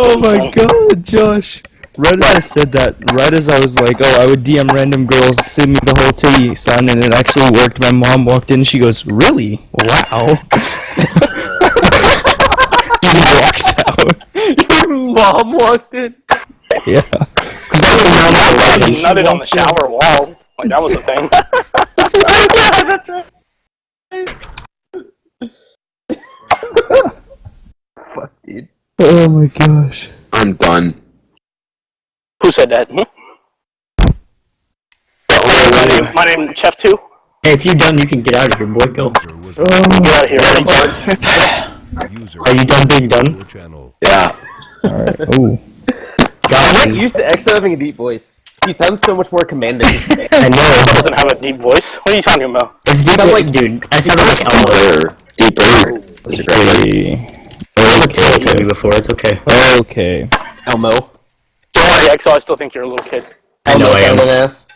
Oh my god, Josh. Right as I said that, right as I was like, oh, I would DM random girls, send me the whole titty sign, and it actually worked. My mom walked in and she goes, really? Wow. She walks out. Your mom walked in? Yeah. You nutted on the shower wall. Like, that was a thing. Fuck, dude. Oh my gosh. I'm done. Who said that? My name Chef 2. Hey, if you're done, you can get out of here, boy. Go. Get out of here, ready, Are you done being done? Yeah. Alright, ooh. I'm not used to X having a deep voice. He sounds so much more commanding. I know. He doesn't have a deep voice. What are you talking about? It's deep, like, dude. I sound like Elmo. Deeper. That's a great Hey. Oh, Taylor told me before. It's okay. Okay. Elmo. Don't worry, Exo, I still think you're a little kid. I know I am. Ass.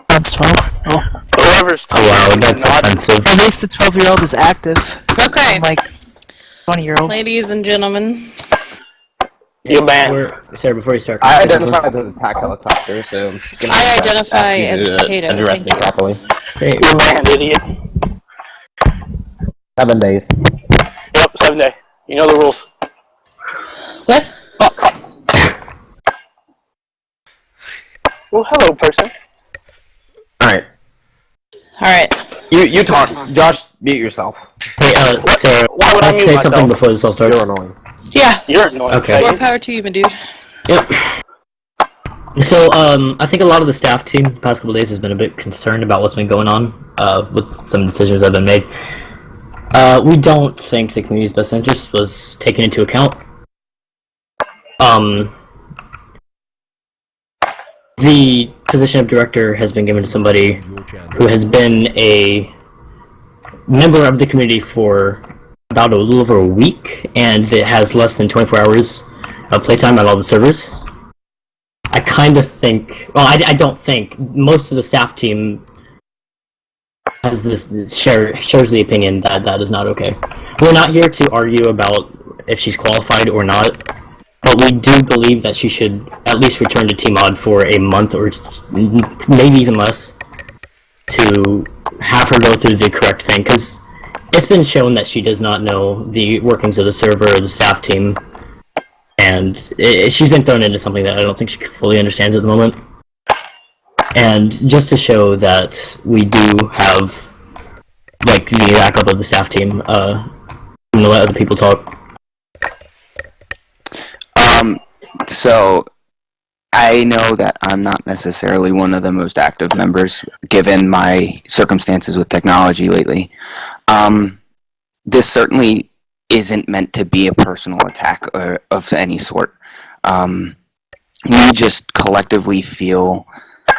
That's 12. Oh. Whoever's Oh wow, that's not offensive. At least the 12-year-old is active. Okay, Like 20-year-old. ladies and gentlemen. you man. Sarah, before you start. I identify as an attack helicopter, so you can I identify as a potato. address Thank me you. properly. Hey, You man, idiot. 7 days. Yep, 7 day. You know the rules. What? Well, hello, person. Alright. Alright. You talk. Josh, mute yourself. hey, Sarah, Why would I let's mute say myself? something before this all starts. You're annoying. Yeah. You're annoying. Okay. More power to you, my dude. Yep. So, I think a lot of the staff team the past couple of days has been a bit concerned about what's been going on, with some decisions that have been made. We don't think the community's best interest was taken into account. The position of director has been given to somebody who has been a member of the community for about a little over a week, and it has less than 24 hours of playtime on all the servers. I kind of think, well, I don't think, most of the staff team has shares the opinion that that is not okay. We're not here to argue about if she's qualified or not, but we do believe that she should at least return to T-Mod for a month or maybe even less to have her go through the correct thing, because it's been shown that she does not know the workings of the server or the staff team, and she's been thrown into something that I don't think she fully understands at the moment. And just to show that we do have, like, the backup of the staff team, I'm gonna let other people talk. So, I know that I'm not necessarily one of the most active members, given my circumstances with technology lately. This certainly isn't meant to be a personal attack of any sort. We just collectively feel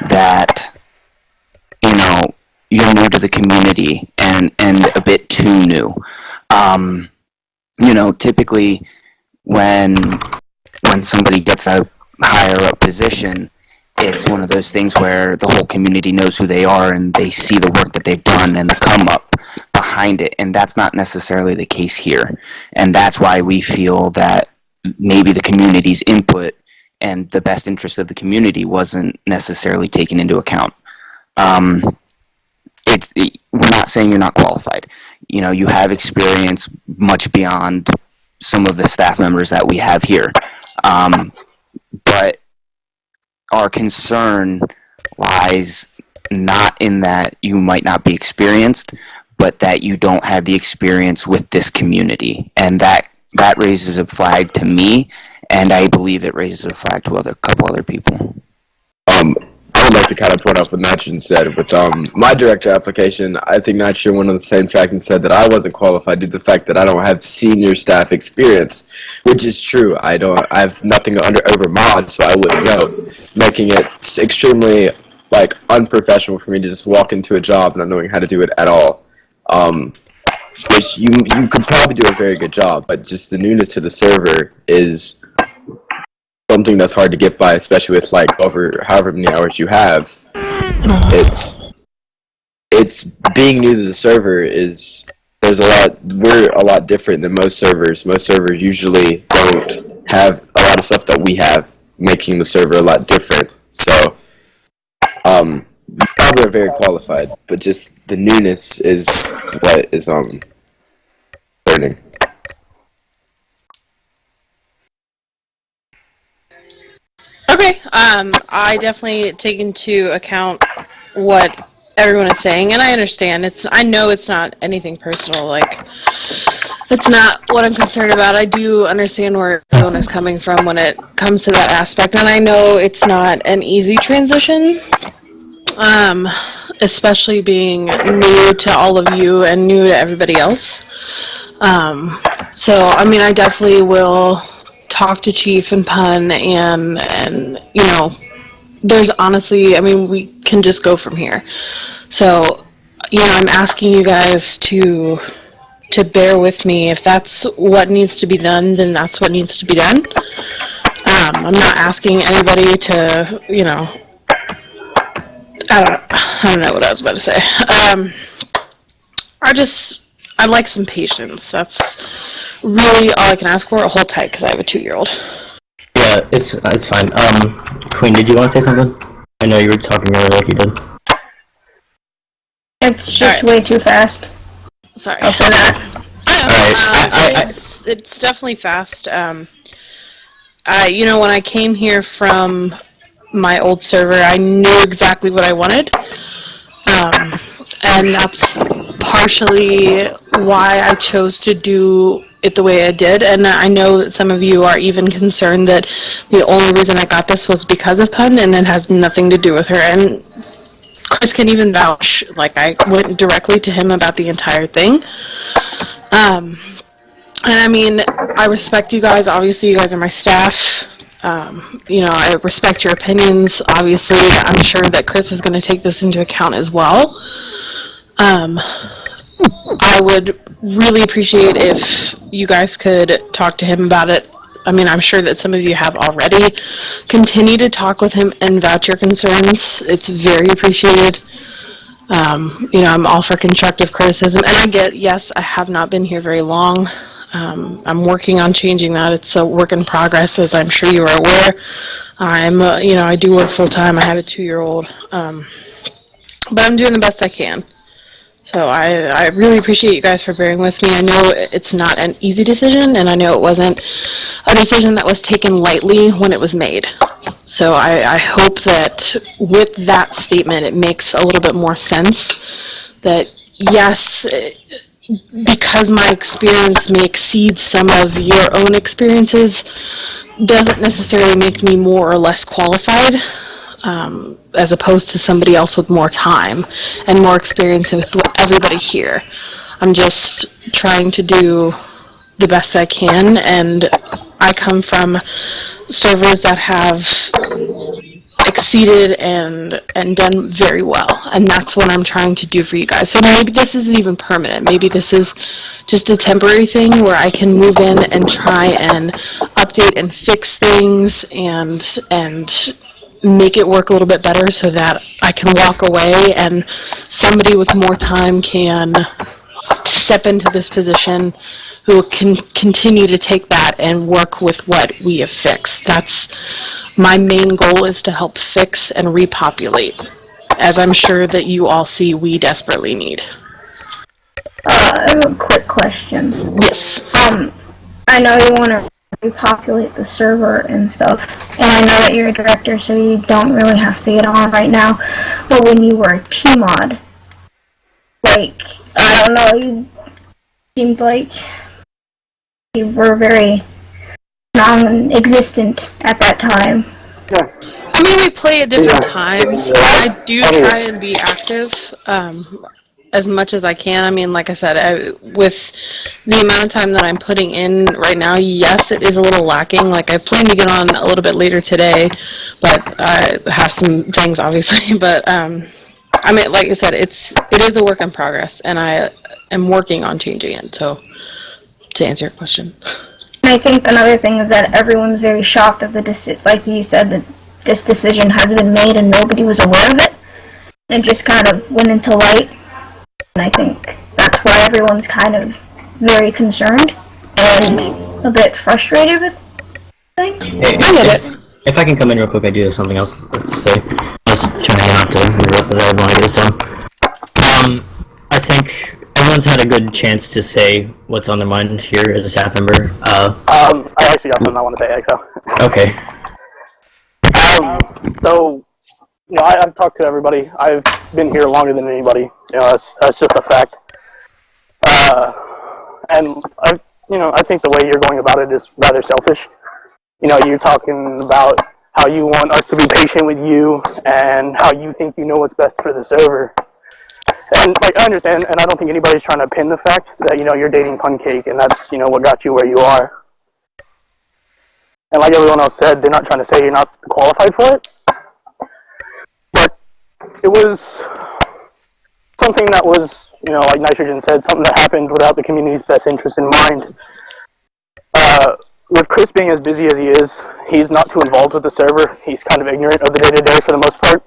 that, you know, you're new to the community and a bit too new. You know, typically when somebody gets a higher up position, it's one of those things where the whole community knows who they are and they see the work that they've done and the come up behind it, and that's not necessarily the case here. And that's why we feel that maybe the community's input and the best interest of the community wasn't necessarily taken into account. We're not saying you're not qualified. You know, you have experience much beyond some of the staff members that we have here. But our concern lies not in that you might not be experienced, but that you don't have the experience with this community. And that raises a flag to me, and I believe it raises a flag to a couple other people. I would like to kind of point out what Natchin said. With my director application, I think Natchin went on the same track and said that I wasn't qualified due to the fact that I don't have senior staff experience, which is true. I have nothing over mod, so I wouldn't know, making it extremely unprofessional for me to just walk into a job not knowing how to do it at all. Which you could probably do a very good job, but just the newness to the server is something that's hard to get by, especially with over however many hours you have. It's it's being new to the server we're a lot different than most servers. Most servers usually don't have a lot of stuff that we have, making the server a lot different. So, you probably are very qualified, but just the newness is what is learning. Okay, I definitely take into account what everyone is saying, and I understand. I know it's not anything personal, like, it's not what I'm concerned about. I do understand where everyone is coming from when it comes to that aspect, and I know it's not an easy transition, especially being new to all of you and new to everybody else. So, I mean, I definitely will talk to Chief and Pun, and you know, there's honestly, I mean, we can just go from here. So, you know, I'm asking you guys to bear with me. If that's what needs to be done, then that's what needs to be done. I'm not asking anybody to, you know, I don't know what I was about to say. I'd like some patience. That's really all I can ask for. Hold tight, because I have a 2-year-old. Yeah, it's fine. Queen, did you want to say something? I know you were talking earlier like you did. It's just way too fast. Sorry. I'll say that. It's definitely fast. You know, when I came here from my old server, I knew exactly what I wanted. And that's partially why I chose to do it the way I did. And I know that some of you are even concerned that the only reason I got this was because of Pun, and it has nothing to do with her. And Chris can even vouch, like, I went directly to him about the entire thing. And I mean, I respect you guys. Obviously, you guys are my staff. You know, I respect your opinions. Obviously, I'm sure that Chris is going to take this into account as well. I would really appreciate if you guys could talk to him about it. I mean, I'm sure that some of you have already. Continue to talk with him and vouch your concerns. It's very appreciated. You know, I'm all for constructive criticism. And I get, yes, I have not been here very long. I'm working on changing that. It's a work in progress, as I'm sure you are aware. You know, I do work full time. I have a 2-year-old. But I'm doing the best I can. So I really appreciate you guys for bearing with me. I know it's not an easy decision, and I know it wasn't a decision that was taken lightly when it was made. So I hope that with that statement it makes a little bit more sense that, yes, because my experience may exceed some of your own experiences, doesn't necessarily make me more or less qualified. As opposed to somebody else with more time and more experience with everybody here. I'm just trying to do the best I can, and I come from servers that have exceeded and done very well, and that's what I'm trying to do for you guys. So maybe this isn't even permanent. Maybe this is just a temporary thing where I can move in and try and update and fix things and make it work a little bit better so that I can walk away and somebody with more time can step into this position who can continue to take that and work with what we have fixed. That's my main goal, is to help fix and repopulate, as I'm sure that you all see we desperately need. I have a quick question. Yes. I know you want to repopulate the server and stuff, and I know that you're a director, so you don't really have to get on right now, but when you were a T-mod, like, I don't know, you seemed like you were very non-existent at that time. I mean, we play at different times. I do try and be active as much as I can. I mean, like I said, with the amount of time that I'm putting in right now, yes, it is a little lacking. Like, I plan to get on a little bit later today, but I have some things, obviously. But, I mean, like I said, it is a work in progress, and I am working on changing it, so, to answer your question. I think another thing is that everyone's very shocked that like you said, that this decision has been made and nobody was aware of it. It just kind of went into light I think that's why everyone's kind of very concerned and a bit frustrated with things. Hey, if I can come in real quick, I do have something else to say. I was trying not to interrupt, but I have no idea, so... I think everyone's had a good chance to say what's on their mind here as a staff member. I actually got something I want to say, Exo. Okay. So, you know, I've talked to everybody. I've been here longer than anybody. You know, that's just a fact. And I think the way you're going about it is rather selfish. You know, you're talking about how you want us to be patient with you and how you think you know what's best for the server. And like, I understand, and I don't think anybody's trying to pin the fact that, you know, you're dating Pancake and that's, you know, what got you where you are. And like everyone else said, they're not trying to say you're not qualified for it. But it was something that was, you know, like Nitrogen said, something that happened without the community's best interest in mind. With Chris being as busy as he is, he's not too involved with the server. He's kind of ignorant of the day-to-day for the most part.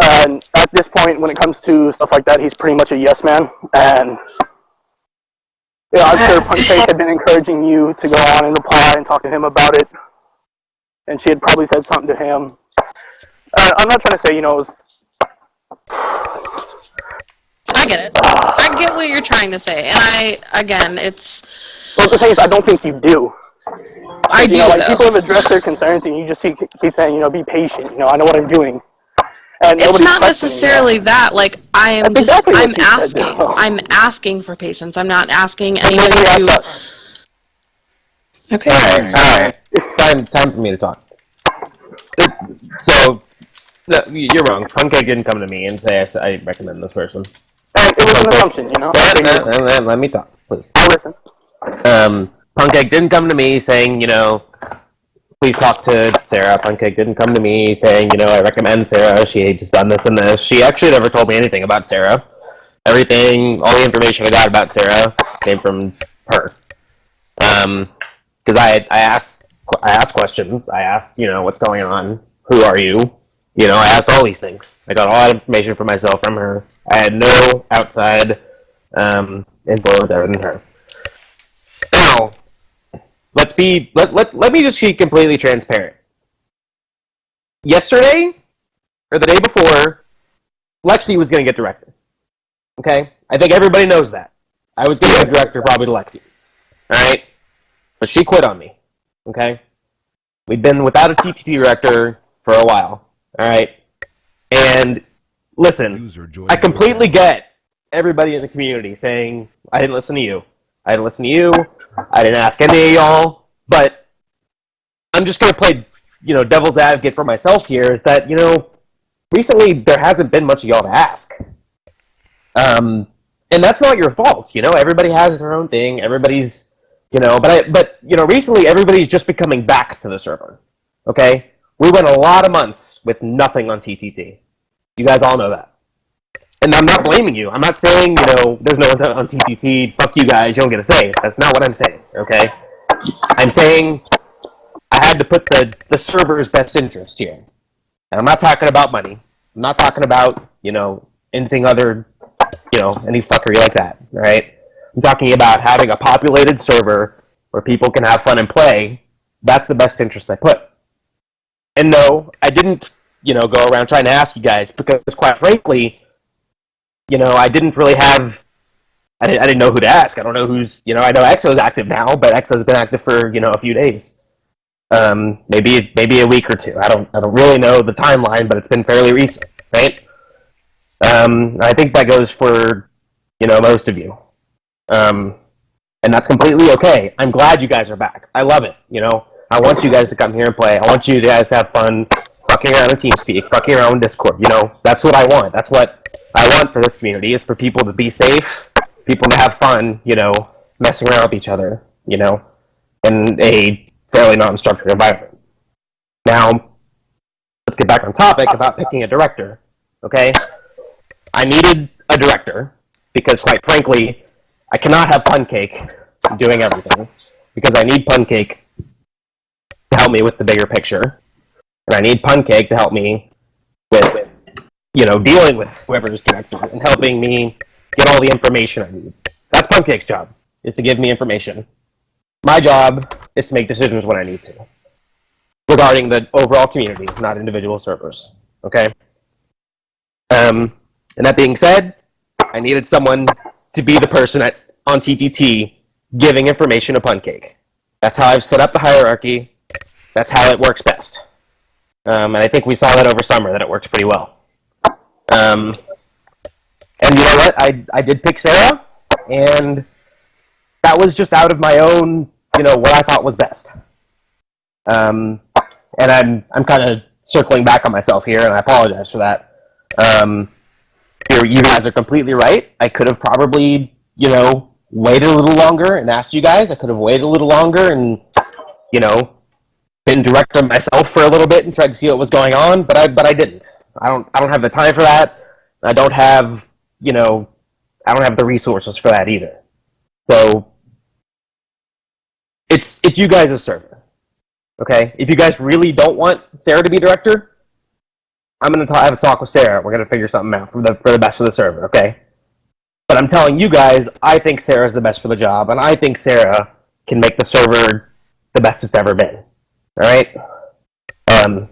And at this point, when it comes to stuff like that, he's pretty much a yes man. And you know, I'm sure Pancake had been encouraging you to go on and apply and talk to him about it. And she had probably said something to him. I'm not trying to say, you know, it was... I get it. I get what you're trying to say. And again, it's... Well, the thing is, I don't think you do. I do, you know, like, though. people have addressed their concerns, and you just keep saying, you know, be patient. You know, I know what I'm doing. And It's nobody's not questioning necessarily that. Like, That's exactly what she said, asking. though. I'm asking for patience. I'm not asking And then anyone you to... asked us. Okay. Alright. Time for me to talk. So, no, you're wrong. Pancake didn't come to me and say I recommend this person. And it was an assumption, you know? Let me talk, please. I listen. Pancake didn't come to me saying, you know, please talk to Sarah. Pancake didn't come to me saying, you know, I recommend Sarah. She has done this and this. She actually never told me anything about Sarah. Everything, all the information I got about Sarah came from her. Because I asked questions. I asked, you know, what's going on? Who are you? You know, I asked all these things. I got all that information for myself from her. I had no outside influence other than her. Now, let me just be completely transparent. Yesterday, or the day before, Lexi was going to get director. Okay? I think everybody knows that. I was going to get director probably to Lexi. Alright? But she quit on me. Okay? We've been without a TTT director for a while. Alright? And, listen, I completely get everybody in the community saying, I didn't listen to you. I didn't listen to you. I didn't ask any of y'all. But I'm just going to play, you know, devil's advocate for myself here, is that, you know, recently there hasn't been much of y'all to ask. And that's not your fault, you know? Everybody has their own thing. Everybody's, you know, but you know, recently everybody's just been coming back to the server. Okay? We went a lot of months with nothing on TTT. You guys all know that. And I'm not blaming you. I'm not saying, you know, there's no one on TTT, fuck you guys, you don't get a say. That's not what I'm saying, okay? I'm saying I had to put the server's best interest here. And I'm not talking about money. I'm not talking about, you know, anything other, you know, any fuckery like that, right? I'm talking about having a populated server where people can have fun and play. That's the best interest I put. And no, I didn't, you know, go around trying to ask you guys, because quite frankly, you know, I didn't really have, I didn't know who to ask. I don't know who's, you know, I know Exo's active now, but Exo's been active for, you know, a few days. Maybe a week or two. I don't really know the timeline, but it's been fairly recent, right? I think that goes for, you know, most of you. And that's completely okay. I'm glad you guys are back. I love it, you know? I want you guys to come here and play. I want you guys to have fun fucking around in TeamSpeak, fucking around in Discord, you know? That's what I want. That's what I want for this community, is for people to be safe, people to have fun, you know, messing around with each other, you know, in a fairly non-structured environment. Now, let's get back on topic about picking a director, okay? I needed a director, because quite frankly, I cannot have Pancake doing everything, because I need Pancake to help me with the bigger picture, and I need Pancake to help me with dealing with whoever is director and helping me get all the information I need. That's Puncake's job, is to give me information. My job is to make decisions when I need to, regarding the overall community, not individual servers. Okay? And that being said, I needed someone to be the person on TTT giving information to Puncake. That's how I've set up the hierarchy. That's how it works best. And I think we saw that over summer, that it worked pretty well. And you know what? I did pick Sarah, and that was just out of my own, what I thought was best. And I'm kind of circling back on myself here, and I apologize for that. You guys are completely right. I could have probably, waited a little longer and asked you guys. I could have waited a little longer and, been director myself for a little bit and tried to see what was going on, but I didn't. I don't have the time for that. I don't have, I don't have the resources for that either. So it's you guys' server. Okay? If you guys really don't want Sarah to be director, I'm going to have a talk with Sarah. We're going to figure something out for the best of the server, okay? But I'm telling you guys, I think Sarah's the best for the job, and I think Sarah can make the server the best it's ever been. Alright? I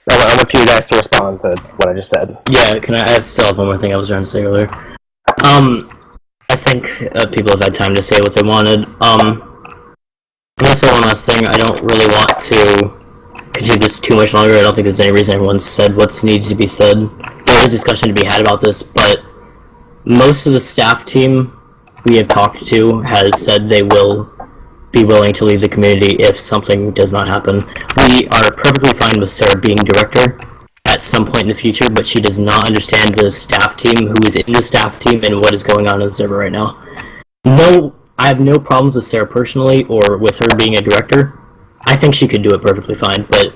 want you guys to respond to what I just said. Yeah, I still have one more thing I was trying to say earlier. I think people have had time to say what they wanted. I'm gonna say one last thing. I don't really want to continue this too much longer. I don't think there's any reason everyone's said what needs to be said. There is discussion to be had about this, but most of the staff team we have talked to has said they will be willing to leave the community if something does not happen. We are perfectly fine with Sarah being director at some point in the future, but she does not understand the staff team, who is in the staff team, and what is going on in the server right now. No, I have no problems with Sarah personally, or with her being a director. I think she could do it perfectly fine, but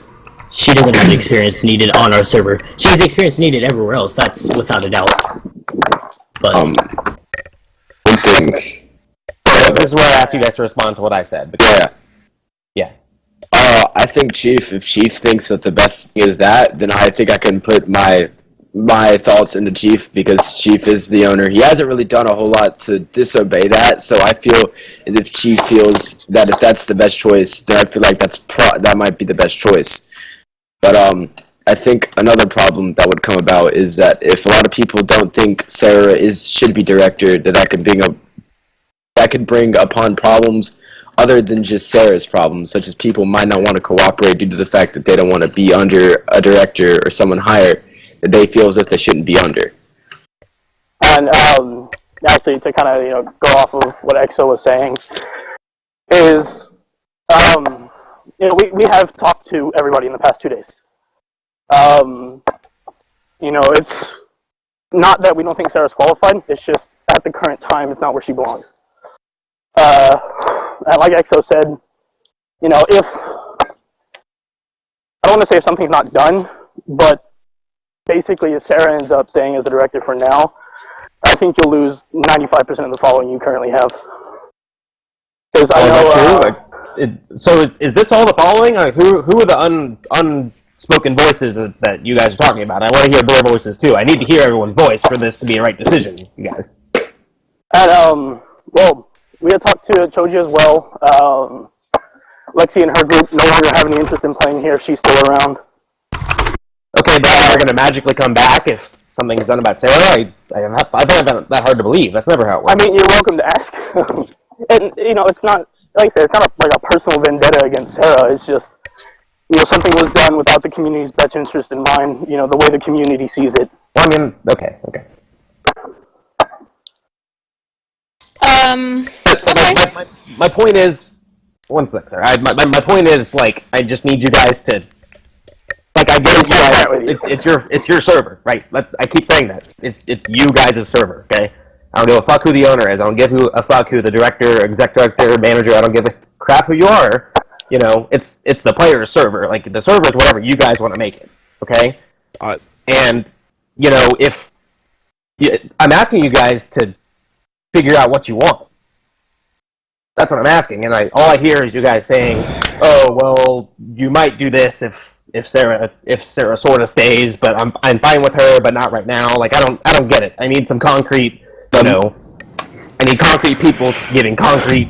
she doesn't have the experience needed on our server. She has the experience needed everywhere else, that's without a doubt. But one thing. This is where I asked you guys to respond to what I said. Because, yeah. I think if Chief thinks that the best is that, then I think I can put my thoughts into Chief, because Chief is the owner. He hasn't really done a whole lot to disobey that, so I feel if Chief feels that if that's the best choice, then I feel like that might be the best choice. But I think another problem that would come about is that if a lot of people don't think Sarah should be director, that could bring upon problems other than just Sarah's problems, such as people might not want to cooperate due to the fact that they don't want to be under a director or someone higher that they feel as if they shouldn't be under. And actually, to kind of go off of what EXO was saying, is we have talked to everybody in the past 2 days. It's not that we don't think Sarah's qualified. It's just at the current time, it's not where she belongs. And like EXO said, if I don't want to say if something's not done, but basically if Sarah ends up staying as a director for now, I think you'll lose 95% of the following you currently have. Because So is this all the following? Who are the unspoken voices that you guys are talking about? I want to hear their voices too. I need to hear everyone's voice for this to be a right decision, you guys. And we had talked to Choji as well. Lexi and her group no longer have any interest in playing here. She's still around. Okay, but they're going to magically come back if something's done about Sarah? I find that hard to believe. That's never how it works. I mean, you're welcome to ask. And, it's not, like I said, it's not like a personal vendetta against Sarah. It's just, something was done without the community's best interest in mind, the way the community sees it. Well, I mean, okay. My point is, one sec, sir. My point is, I just need you guys to, I get it, you guys. It's your server, right? I keep saying that. It's you guys' server, okay? I don't give a fuck who the owner is. I don't give a fuck who the director, exec director, manager. I don't give a crap who you are. It's the player's server. The server is whatever you guys want to make it, okay? And if I'm asking you guys to figure out what you want. That's what I'm asking, and all I hear is you guys saying, "Oh, well, you might do this if Sarah sort of stays, but I'm fine with her, but not right now. Like I don't get it. I need some concrete, I need concrete people giving concrete,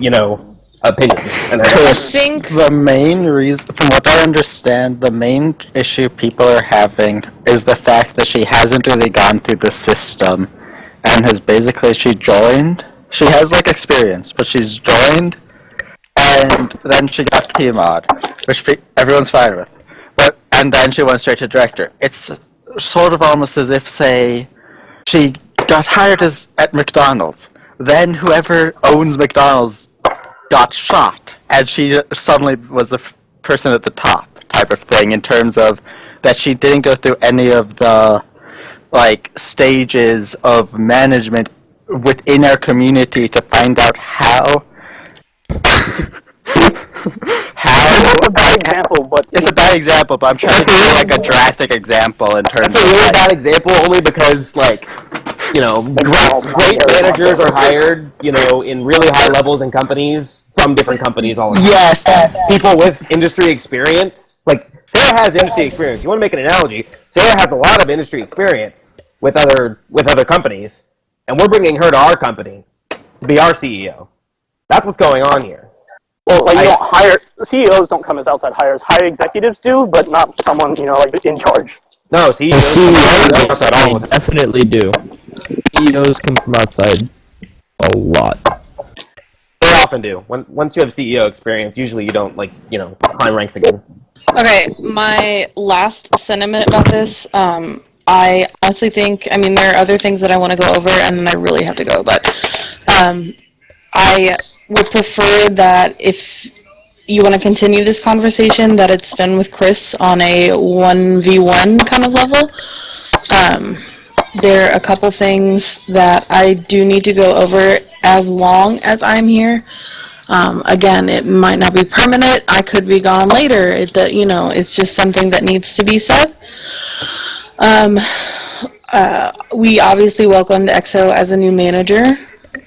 opinions. And I think the main reason, from what I understand, the main issue people are having is the fact that she hasn't really gone through the system, and she joined. She has experience, but she's joined, and then she got PMOD, which everyone's fine with. And then she went straight to director. It's sort of almost as if, say, she got hired at McDonald's. Then whoever owns McDonald's got shot, and she suddenly was the person at the top, type of thing, in terms of that she didn't go through any of the stages of management within our community to find out how. It's a bad example, but it's a bad example. But I'm trying to give a drastic example in terms. That's a really bad example, only because great managers are hired, in really high levels in companies from different companies all the time. Yes. People with industry experience, Sarah has industry experience. You want to make an analogy? Sarah has a lot of industry experience with other companies, and we're bringing her to our company to be our CEO. That's what's going on here. Well, you don't hire CEOs. Don't come as outside hires. Hire executives do, but not someone in charge. No, CEOs definitely do. CEOs come from outside a lot. They often do. Once you have CEO experience, usually you don't climb ranks again. Okay, my last sentiment about this. I honestly think. There are other things that I want to go over, and then I really have to go. But I would prefer that if you want to continue this conversation, that it's done with Chris on a 1v1 kind of level. There are a couple things that I do need to go over as long as I'm here. Again, it might not be permanent. I could be gone later. It's just something that needs to be said. We obviously welcomed EXO as a new manager.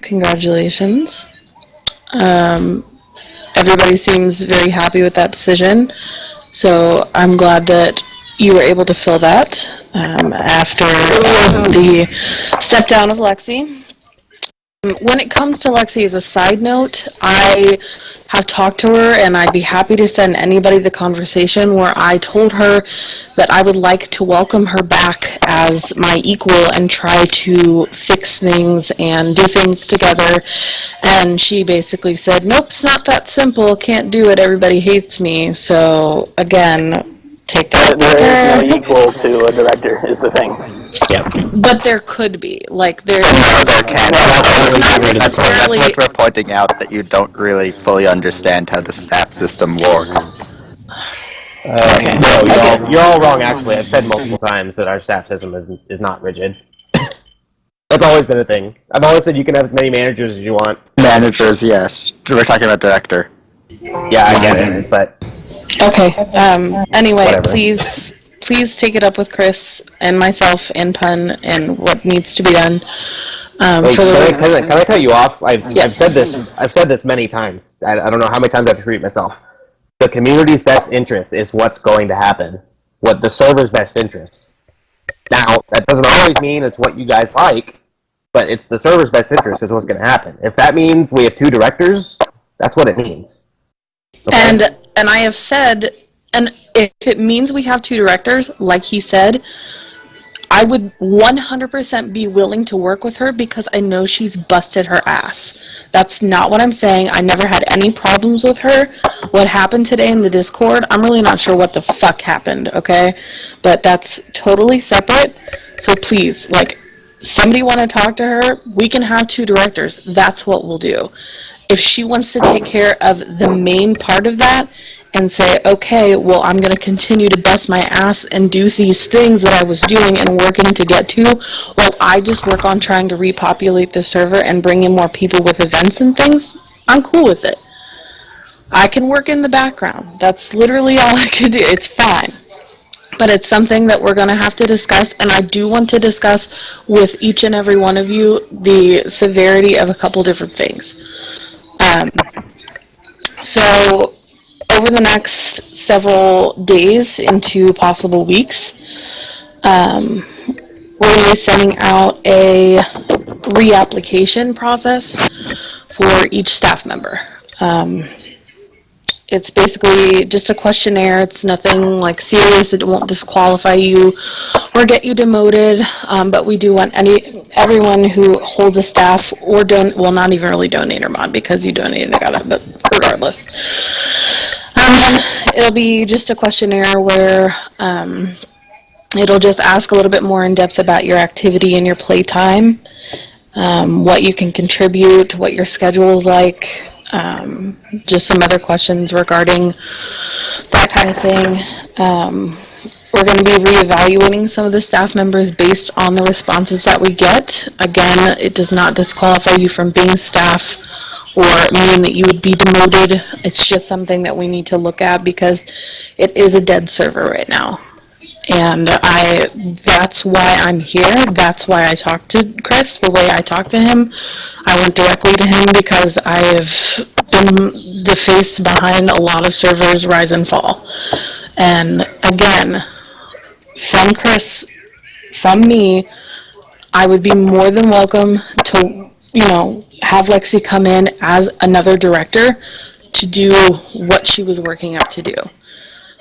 Congratulations. Everybody seems very happy with that decision, so I'm glad that you were able to fill that after the step down of Lexi. When it comes to Lexi, as a side note, I have talked to her, and I'd be happy to send anybody the conversation where I told her that I would like to welcome her back as my equal and try to fix things and do things together. And she basically said, nope, it's not that simple, can't do it, everybody hates me. So, again, take that. There is no equal to a director, is the thing. Yeah. But there could be. There can. That's what we're pointing out, that you don't really fully understand how the staff system works. Okay. No, you're all wrong, actually. I've said multiple times that our staff system is not rigid. That's always been a thing. I've always said you can have as many managers as you want. Managers, yes. We're talking about director. Yeah, I get it, but... Okay, anyway, Whatever. please take it up with Chris and myself and Pun and what needs to be done. Wait, can I cut you off? I've Yes. said this many times. I don't know how many times I have to repeat myself. The community's best interest is what's going to happen. What the server's best interest. Now, that doesn't always mean it's what you guys like, but it's the server's best interest is what's going to happen. If that means we have 2 directors, that's what it means. Okay? And I have said, and if it means we have 2 directors, like he said, I would 100% be willing to work with her because I know she's busted her ass. That's not what I'm saying. I never had any problems with her. What happened today in the Discord, I'm really not sure what the fuck happened, okay? But that's totally separate. So please, somebody want to talk to her, we can have 2 directors. That's what we'll do. If she wants to take care of the main part of that and say, okay, well, I'm going to continue to bust my ass and do these things that I was doing and working to get to, while I just work on trying to repopulate the server and bring in more people with events and things, I'm cool with it. I can work in the background. That's literally all I can do. It's fine. But it's something that we're going to have to discuss, and I do want to discuss with each and every one of you the severity of a couple different things. So, over the next several days into possible weeks, we're going to be sending out a reapplication process for each staff member. It's basically just a questionnaire. It's nothing like serious. It won't disqualify you or get you demoted. But we do want everyone who holds a staff or not even really donate or mod because you donated, but regardless. It'll be just a questionnaire where it'll just ask a little bit more in depth about your activity and your playtime, what you can contribute, what your schedule is like. Just some other questions regarding that kind of thing. We're going to be reevaluating some of the staff members based on the responses that we get. Again, it does not disqualify you from being staff or mean that you would be demoted. It's just something that we need to look at because it is a dead server right now. And that's why I'm here. That's why I talked to Chris the way I talked to him. I went directly to him because I've been the face behind a lot of servers rise and fall. And again, from Chris, from me, I would be more than welcome to, have Lexi come in as another director to do what she was working up to do.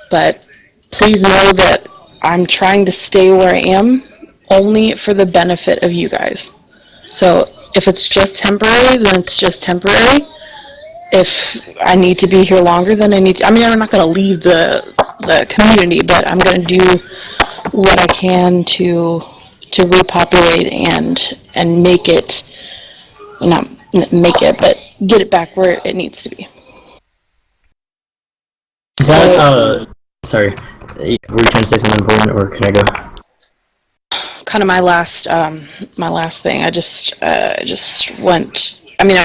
But please know that I'm trying to stay where I am only for the benefit of you guys. So if it's just temporary, then it's just temporary. If I need to be here longer, then I'm not going to leave the community, but I'm going to do what I can to repopulate and make it, not make it, but get it back where it needs to be. Sorry. Were you trying to say something important, or can I go? Kind of my last thing. I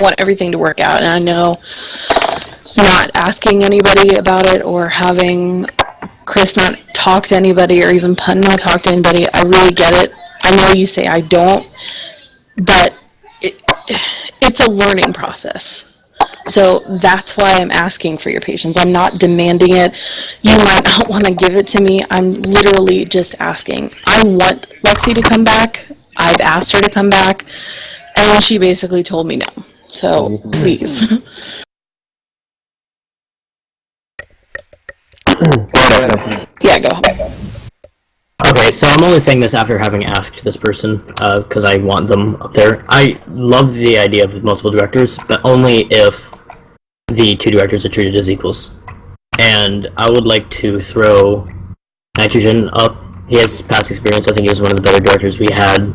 want everything to work out, and I know not asking anybody about it or having Chris not talk to anybody or even Pun not talk to anybody, I really get it. I know you say I don't, but it's a learning process. So that's why I'm asking for your patience. I'm not demanding it. You might not want to give it to me. I'm literally just asking. I want Lexi to come back. I've asked her to come back. And she basically told me no. So, please. Yeah, go ahead. Okay, so I'm only saying this after having asked this person, because I want them up there. I love the idea of multiple directors, but only if the two directors are treated as equals. And I would like to throw Nitrogen up. He has past experience. I think he was one of the better directors we had.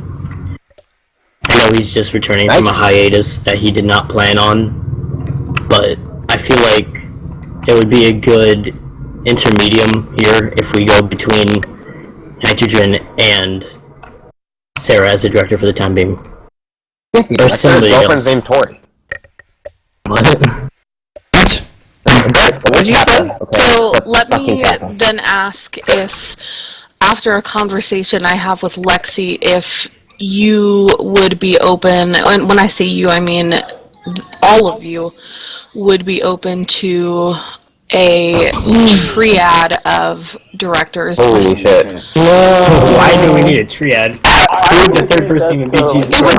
I know he's just returning from a hiatus that he did not plan on, but I feel like it would be a good intermedium here if we go between Nitrogen and Sarah as the director for the time being. Or somebody his girlfriend's named Tori. What? What did you say? Okay. So let me then ask if, after a conversation I have with Lexi, if you would be open, and when I say you, I mean all of you, would be open to a triad of directors. Holy shit. Why do we need a triad? The third person would be Jesus. It would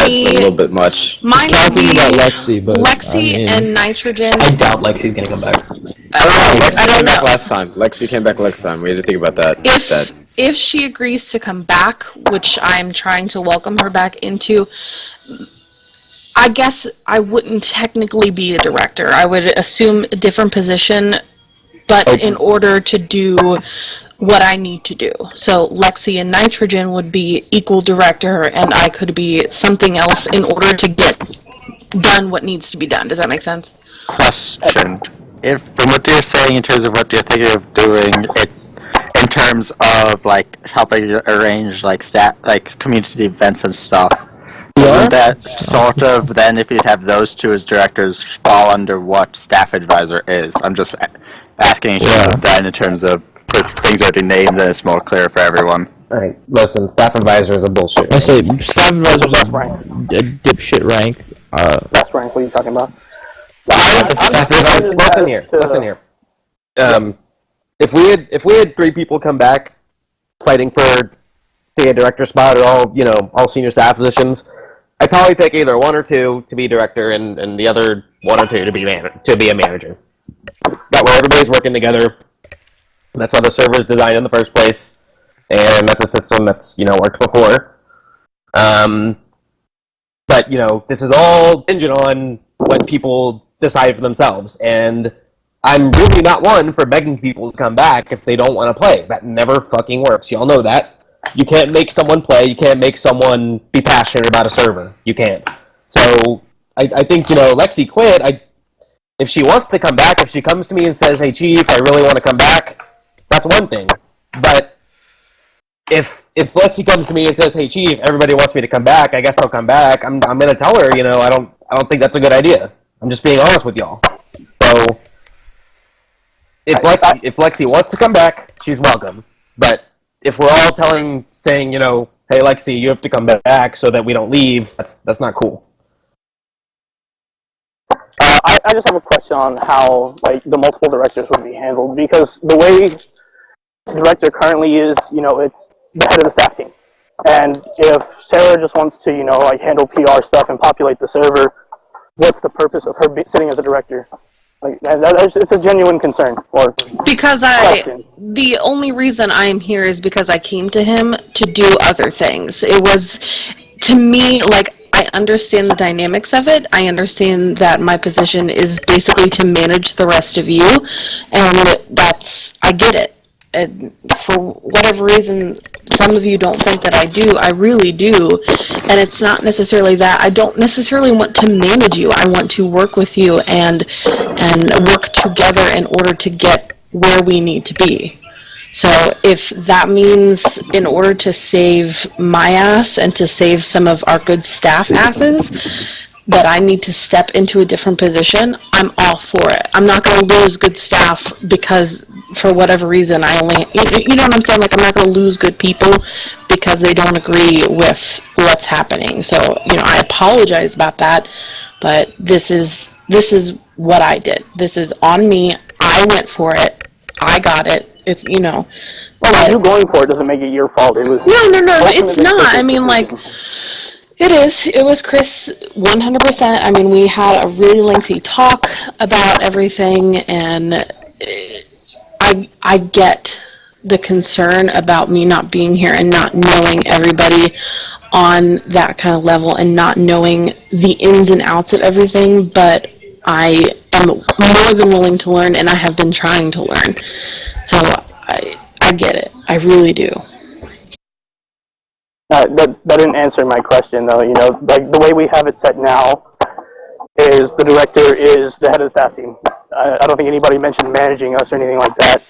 be a little bit much. Mine would be about Lexi, but Lexi and Nitrogen. I doubt Lexi's gonna come back. Lexi came back last time. Lexi came back last time. We had to think about that. If she agrees to come back, which I'm trying to welcome her back into, I guess I wouldn't technically be a director. I would assume a different position, but in order to do what I need to do. So Lexi and Nitrogen would be equal director, and I could be something else in order to get done what needs to be done. Does that make sense? Question. If from what you're saying in terms of what you're thinking of doing, in terms of like helping arrange like community events and stuff, wouldn't that sort of then, if you'd have those two as directors, fall under what staff advisor is? I'm just asking then in terms of things already named, then it's more clear for everyone. Alright, listen, staff advisor is a bullshit. I say staff advisor is a dipshit rank. That's rank. What are you talking about? Listen here. If we had 3 people come back fighting for say a director spot or all senior staff positions, I'd probably pick either 1 or 2 to be director and the other 1 or 2 to be a manager. That way everybody's working together. That's how the server is designed in the first place, and that's a system that's worked before. But this is all contingent on what people decide for themselves, and I'm really not one for begging people to come back if they don't want to play. That never fucking works. Y'all know that. You can't make someone play. You can't make someone be passionate about a server. You can't. So I think Lexi quit. If she wants to come back, if she comes to me and says, "Hey Chief, I really want to come back," that's one thing. But if Lexi comes to me and says, "Hey Chief, everybody wants me to come back, I guess I'll come back," I'm gonna tell her, I don't think that's a good idea. I'm just being honest with y'all. So if Lexi wants to come back, she's welcome. But if we're all saying, "Hey Lexi, you have to come back so that we don't leave," that's not cool. I just have a question on how the multiple directors would be handled, because the way the director currently is, it's the head of the staff team. And if Sarah just wants to, handle PR stuff and populate the server, what's the purpose of her sitting as a director? It's a genuine concern. The only reason I am here is because I came to him to do other things. It was, to me, I understand the dynamics of it. I understand that my position is basically to manage the rest of you, and I get it. And for whatever reason, some of you don't think that I do. I really do. And it's not necessarily that. I don't necessarily want to manage you. I want to work with you and work together in order to get where we need to be. So if that means in order to save my ass and to save some of our good staff asses, that I need to step into a different position, I'm all for it. I'm not going to lose good staff because for whatever reason you know what I'm saying? I'm not going to lose good people because they don't agree with what's happening. So, I apologize about that, but this is what I did. This is on me. I went for it. I got it. Well, you going for it doesn't make it your fault. It was no, it's not. I mean, it is. It was Chris 100%. I mean, we had a really lengthy talk about everything, and I get the concern about me not being here and not knowing everybody on that kind of level and not knowing the ins and outs of everything, but I am more than willing to learn, and I have been trying to learn. So I get it. I really do. That didn't answer my question, though. The way we have it set now is the director is the head of the staff team. I don't think anybody mentioned managing us or anything like that.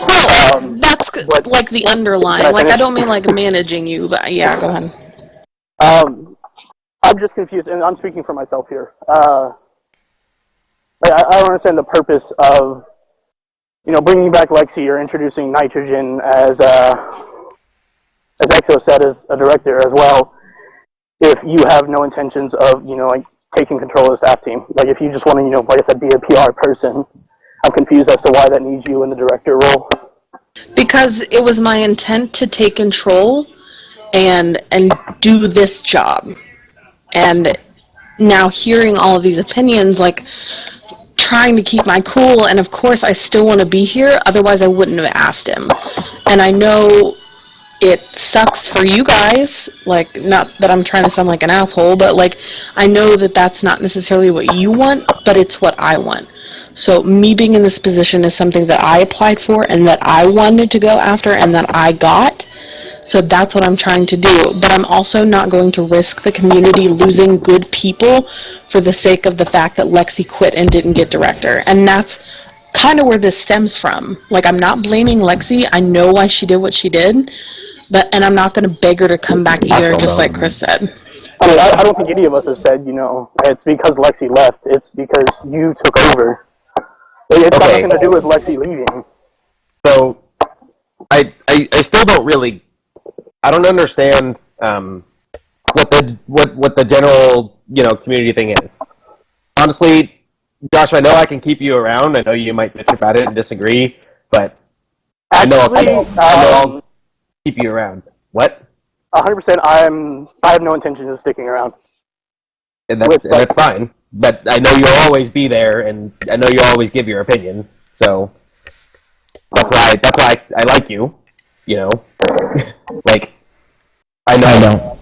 Well, that's the underlying. I don't mean managing you, but yeah, go ahead. I'm just confused, and I'm speaking for myself here. I don't understand the purpose of bringing back Lexi or introducing Nitrogen as Exo said, as a director as well, if you have no intentions of, taking control of the staff team. If you just want to, like I said, be a PR person, I'm confused as to why that needs you in the director role. Because it was my intent to take control and do this job. And now hearing all of these opinions, trying to keep my cool, and of course I still want to be here, otherwise I wouldn't have asked him. And I know it sucks for you guys, not that I'm trying to sound like an asshole, but I know that that's not necessarily what you want, but it's what I want. So me being in this position is something that I applied for and that I wanted to go after and that I got. So that's what I'm trying to do. But I'm also not going to risk the community losing good people for the sake of the fact that Lexi quit and didn't get director. And that's kind of where this stems from. I'm not blaming Lexi. I know why she did what she did. And I'm not going to beg her to come back either, just like Chris said. I mean, I don't think any of us have said, it's because Lexi left. It's because you took over. It's got nothing to do with Lexi leaving. So, I still don't really... I don't understand what the general community thing is. Honestly, Josh, I know I can keep you around. I know you might bitch about it and disagree, but I know I'll keep you around. What? 100%. I have no intention of sticking around. And that's fine. But I know you'll always be there, and I know you'll always give your opinion. So that's why I like you. You know, like I know.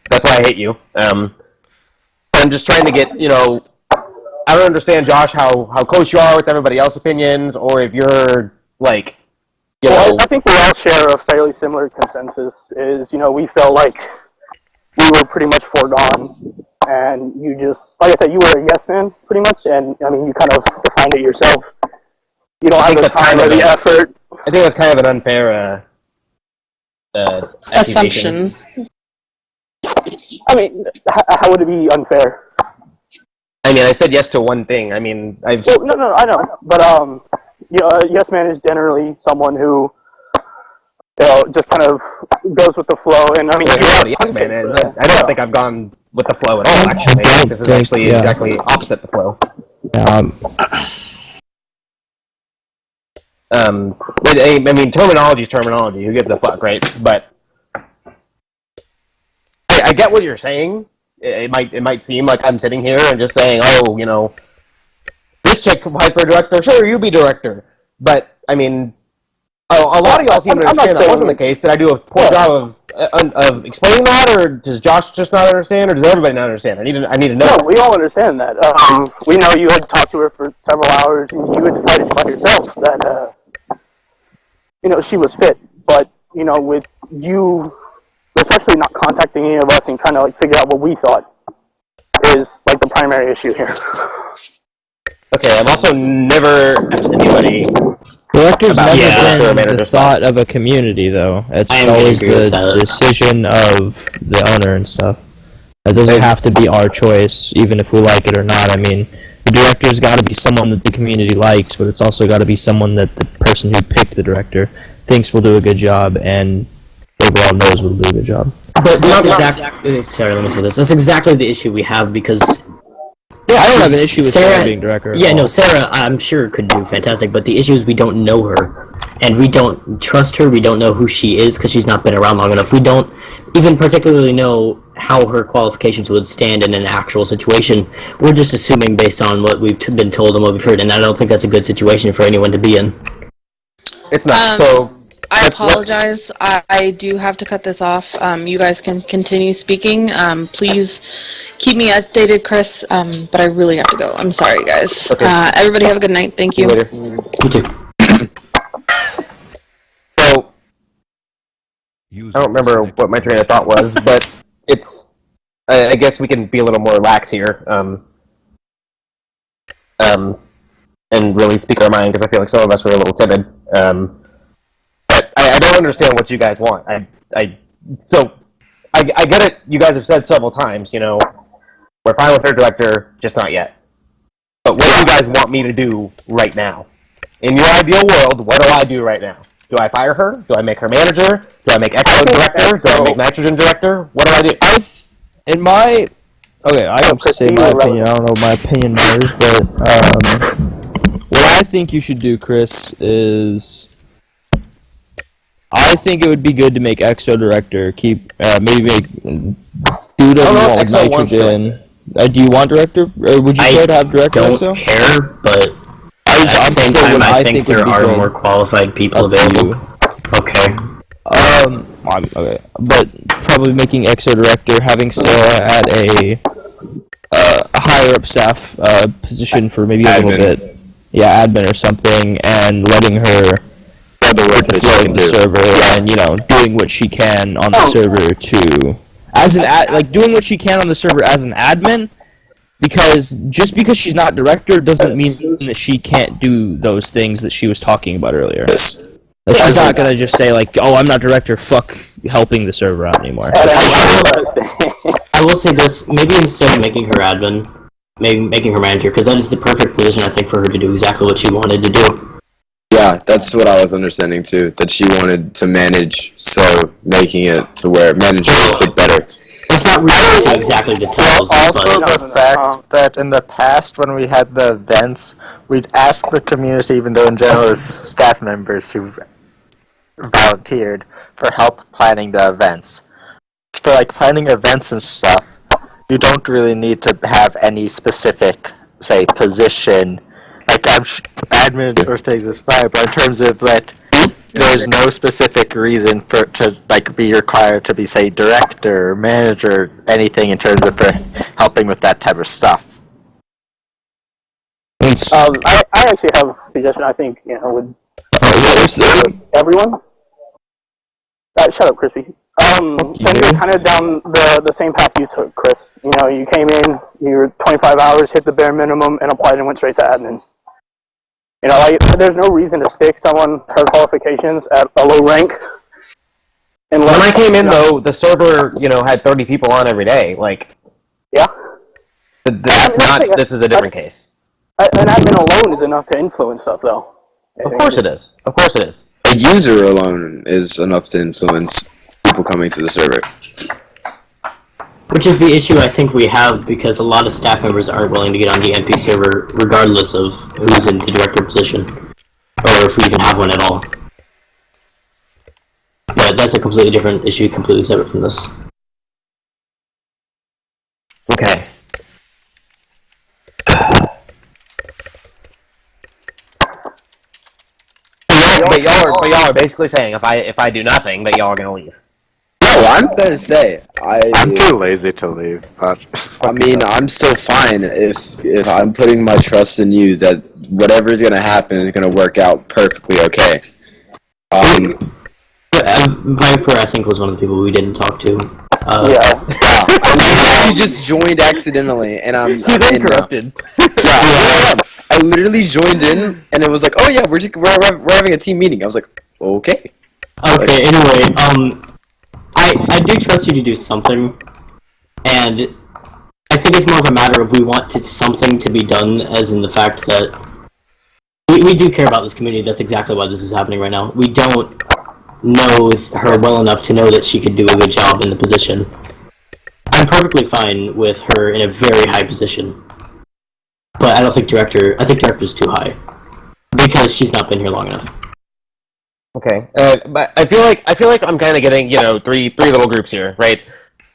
That's why I hate you. I'm just trying to get, I don't understand, Josh, how close you are with everybody else's opinions, or if you're like, I think we all share a fairly similar consensus. Is we felt like we were pretty much foregone, and you just, like I said, you were a yes man pretty much, and I mean you kind of defined it yourself. You don't have the time or the effort. I think that's kind of an unfair assumption. I mean, how would it be unfair? I mean, I said yes to one thing. I mean, No, I know, but a yes man is generally someone who just kind of goes with the flow. And I mean, yes man is. I don't think I've gone with the flow at all. Actually, I think this is actually exactly opposite the flow. I mean, terminology is terminology. Who gives a fuck, right? But I get what you're saying. It might seem like I'm sitting here and just saying, oh, this chick applied for director. Sure, you be director. But I mean, a lot of y'all seem to understand that wasn't the case. Did I do a poor job of explaining that, or does Josh just not understand, or does everybody not understand? I need to know. No, we all understand that. We know you had talked to her for several hours, and you had decided by yourself that she was fit. But with you, especially not contacting any of us and trying to figure out what we thought is the primary issue here. Okay, I've also never asked anybody. Director's never been the thought of a community, though. It's always the decision of the owner and stuff. It doesn't have to be our choice, even if we like it or not. I mean, the director's got to be someone that the community likes, but it's also got to be someone that the person who picked the director thinks will do a good job and overall knows will do a good job. But that's exactly. Sorry, let me say this. That's exactly the issue we have because. Yeah, I don't have an issue with Sarah being director. Yeah, no, Sarah, I'm sure could do fantastic, but the issue is we don't know her, and we don't trust her. We don't know who she is because she's not been around long enough. We don't even particularly know how her qualifications would stand in an actual situation. We're just assuming based on what we've been told and what we've heard, and I don't think that's a good situation for anyone to be in. It's not. So I apologize. I do have to cut this off. You guys can continue speaking. Please keep me updated, Chris. But I really have to go. I'm sorry, guys. Okay. Everybody have a good night. Thank you. Later. You too. So I don't remember what my train of thought was, but it's. I guess we can be a little more lax here. And really speak our mind because I feel like some of us were a little timid. But I don't understand what you guys want. I get it. You guys have said several times, we're fine with her director, just not yet. But what do you guys want me to do right now? In your ideal world, what do I do right now? Do I fire her? Do I make her manager? Do I make Exo director? Do I make nitrogen director? What do I do? I don't say my opinion. I don't know if my opinion matters, but what I think you should do, Chris, is I think it would be good to make Exo director. Keep maybe make nitrogen. Do you want director? Or would you try to have director? I don't care, but at the same time, I think there are more qualified people available. Okay. Okay, but probably making Exo director, having Sarah at a higher up staff position for maybe a little bit, admin or something, and letting her get the flow of the server, and doing what she can on the server doing what she can on the server as an admin. Because just because she's not director doesn't mean that she can't do those things that she was talking about earlier. Yes. Like, she's not gonna just say I'm not director, fuck helping the server out anymore. I will say this, maybe instead of making her admin, maybe making her manager, because that is the perfect position I think for her to do exactly what she wanted to do. Yeah, that's what I was understanding too, that she wanted to manage, so making it to where managing would fit better. It's not really to exactly details, Also, but the fact that in the past, when we had the events, we'd ask the community, even though in general it was staff members who volunteered, for help planning the events. For like planning events and stuff, you don't really need to have any specific, say, position. Like, admin or things is fine, but in terms of that, there's no specific reason for it to like be required to be, say, director, or manager, anything in terms of for helping with that type of stuff. I actually have a suggestion. I think would everyone. Shut up, Crispy. So you're kind of down the same path you took, Chris. You came in, you were 25 hours, hit the bare minimum, and applied and went straight to admin. There's no reason to stick someone her qualifications at a low rank. When I came in, though, the server, had 30 people on every day. Yeah. This is a different case. An admin alone is enough to influence stuff, though. Of course it is. Of course it is. A user alone is enough to influence people coming to the server. which is the issue I think we have, because a lot of staff members aren't willing to get on the NP server regardless of who's in the director position, or if we even have one at all. Yeah, that's a completely different issue, completely separate from this. Okay. But y'all are basically saying if I do nothing, that y'all are gonna leave. No, I'm gonna stay. I'm too lazy to leave, but I mean, I'm still fine if I'm putting my trust in you that whatever's gonna happen is gonna work out perfectly okay. Viper, I think, was one of the people we didn't talk to. He just joined accidentally, and He's interrupted. I literally joined in, and it was like, oh yeah, we're having a team meeting. I was like, okay. Okay, anyway, I do trust you to do something, and I think it's more of a matter of we want something to be done, as in the fact that we do care about this community. That's exactly why this is happening right now. We don't know her well enough to know that she could do a good job in the position. I'm perfectly fine with her in a very high position, but I think director's too high, because she's not been here long enough. Okay, but I feel like I'm kind of getting three little groups here, right?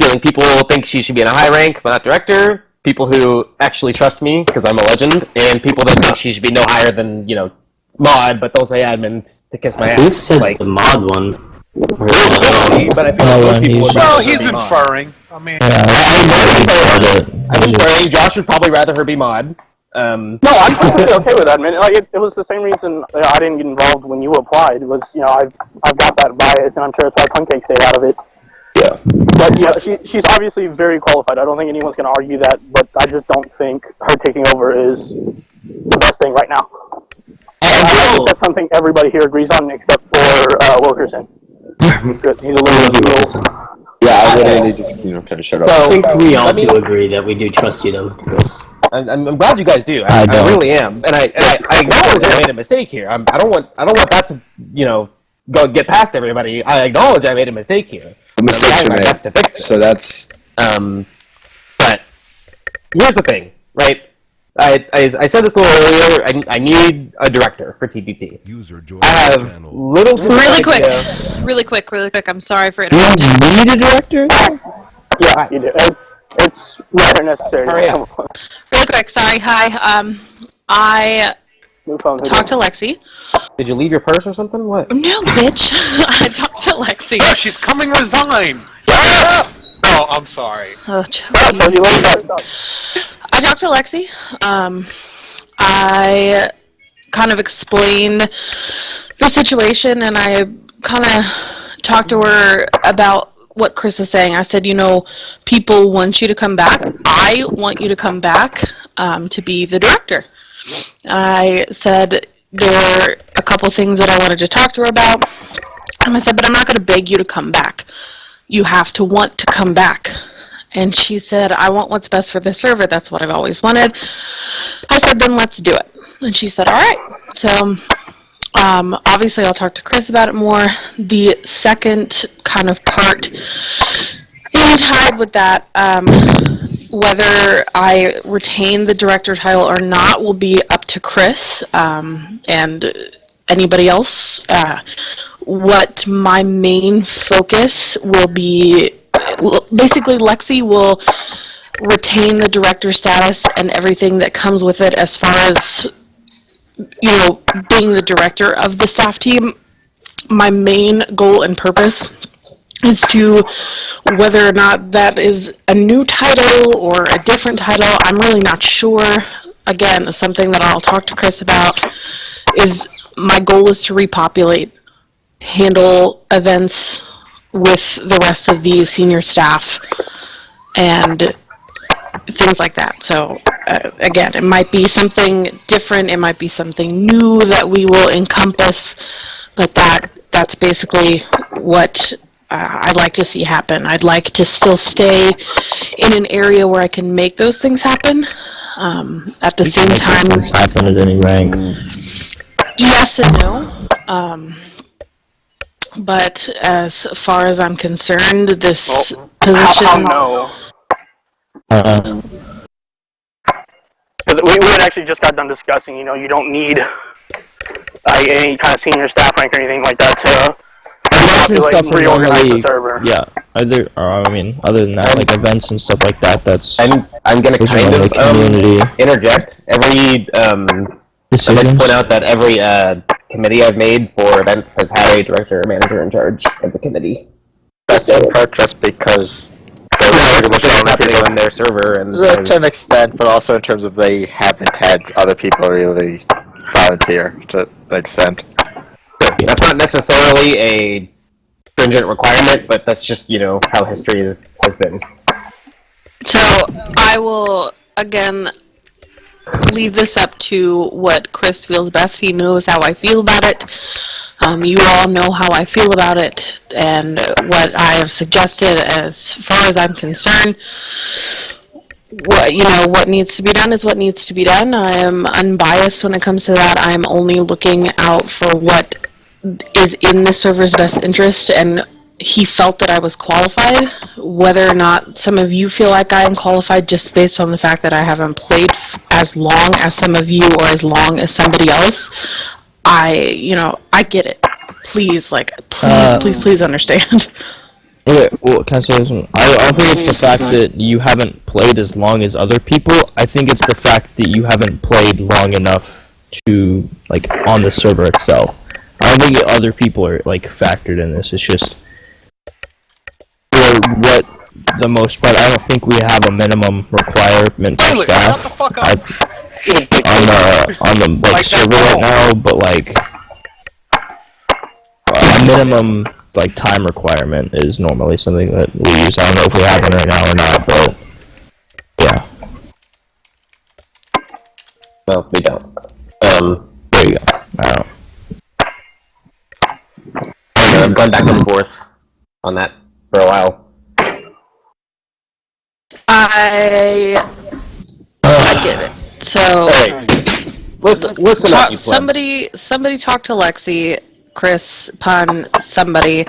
Feeling people think she should be in a high rank, but not director. People who actually trust me because I'm a legend, and people that think she should be no higher than mod, but they'll say admin to kiss my ass. Who said the mod one? But I feel like people would rather he's her be inferring. Mod. I'm inferring. Josh would probably rather her be mod. No, I'm perfectly okay with that, man. It was the same reason I didn't get involved when you applied. It was, I've got that bias, and I'm sure that's why Pancake stayed out of it. Yeah. But she's obviously very qualified. I don't think anyone's going to argue that, but I just don't think her taking over is the best thing right now. And I think that's something everybody here agrees on, except for Wilkerson. He's a little. Yeah, I literally just kind of shut up. I think we all do agree that we do trust you, though, Chris. I'm glad you guys do. I really am, and I acknowledge I made a mistake here. I don't want that to go get past everybody. I acknowledge I made a mistake here. I'm trying my best to fix this. So that's But here's the thing, right? I said this a little earlier. I need a director for TTT. I have little to Really quick. I'm sorry for interrupting. You need a director? Yeah, you do. It's rather necessary. Really quick, sorry. Hi. I talked to Lexi. Did you leave your purse or something? What? No, bitch. I talked to Lexi. No, she's coming resign. No, I'm sorry. Oh, I talked to Lexi. I kind of explained the situation, and I kind of talked to her about what Chris is saying. I said, people want you to come back. I want you to come back to be the director. I said there were a couple things that I wanted to talk to her about. And I said, but I'm not going to beg you to come back. You have to want to come back. And she said, I want what's best for the server. That's what I've always wanted. I said, then let's do it. And she said, all right. So obviously I'll talk to Chris about it more. The second kind of part tied with that, whether I retain the director title or not will be up to Chris and anybody else. What my main focus will be, basically Lexi will retain the director status and everything that comes with it as far as, being the director of the staff team. My main goal and purpose is to, whether or not that is a new title or a different title, I'm really not sure. Again, something that I'll talk to Chris about is my goal is to repopulate, handle events with the rest of the senior staff and things like that. So again, it might be something different, it might be something new that we will encompass, but that's basically what I'd like to see happen. I'd like to still stay in an area where I can make those things happen. At the same time, things happen at any rank. Yes and no. But as far as I'm concerned, this position. No. We had actually just got done discussing. You don't need any kind of senior staff rank or anything like that to Events and stuff are reorganize normally, the server. yeah. Other than that, like events and stuff like that, that's. I'm gonna those are kind normally of community interject. I'd like to decisions. point out that every committee I've made for events has had a director or manager in charge of the committee. That's in part just because Pretty much what's happening on their server, and to an extent, but also in terms of they haven't had other people really volunteer to an extent. That's not necessarily a stringent requirement, but that's just, how history has been. So I will, again, leave this up to what Chris feels best. He knows how I feel about it. You all know how I feel about it, and what I have suggested as far as I'm concerned. What needs to be done is what needs to be done. I am unbiased when it comes to that. I'm only looking out for what is in the server's best interest, and he felt that I was qualified. Whether or not some of you feel like I am qualified just based on the fact that I haven't played as long as some of you or as long as somebody else, I get it. Please understand. Okay, well, can I say this one? I don't think it's the fact that you haven't played as long as other people. I think it's the fact that you haven't played long enough to, on the server itself. I don't think other people are, factored in this. It's just, for what the most part, I don't think we have a minimum requirement for staff. Shut the fuck up. On the server right now, but a minimum time requirement is normally something that we use. I don't know if we have one right now or not, but yeah. No, we don't. There you go. I don't. I've gone back and forth on that for a while. I get it. So Listen up, you plebs. somebody talk to Lexi, Chris, Pun, somebody.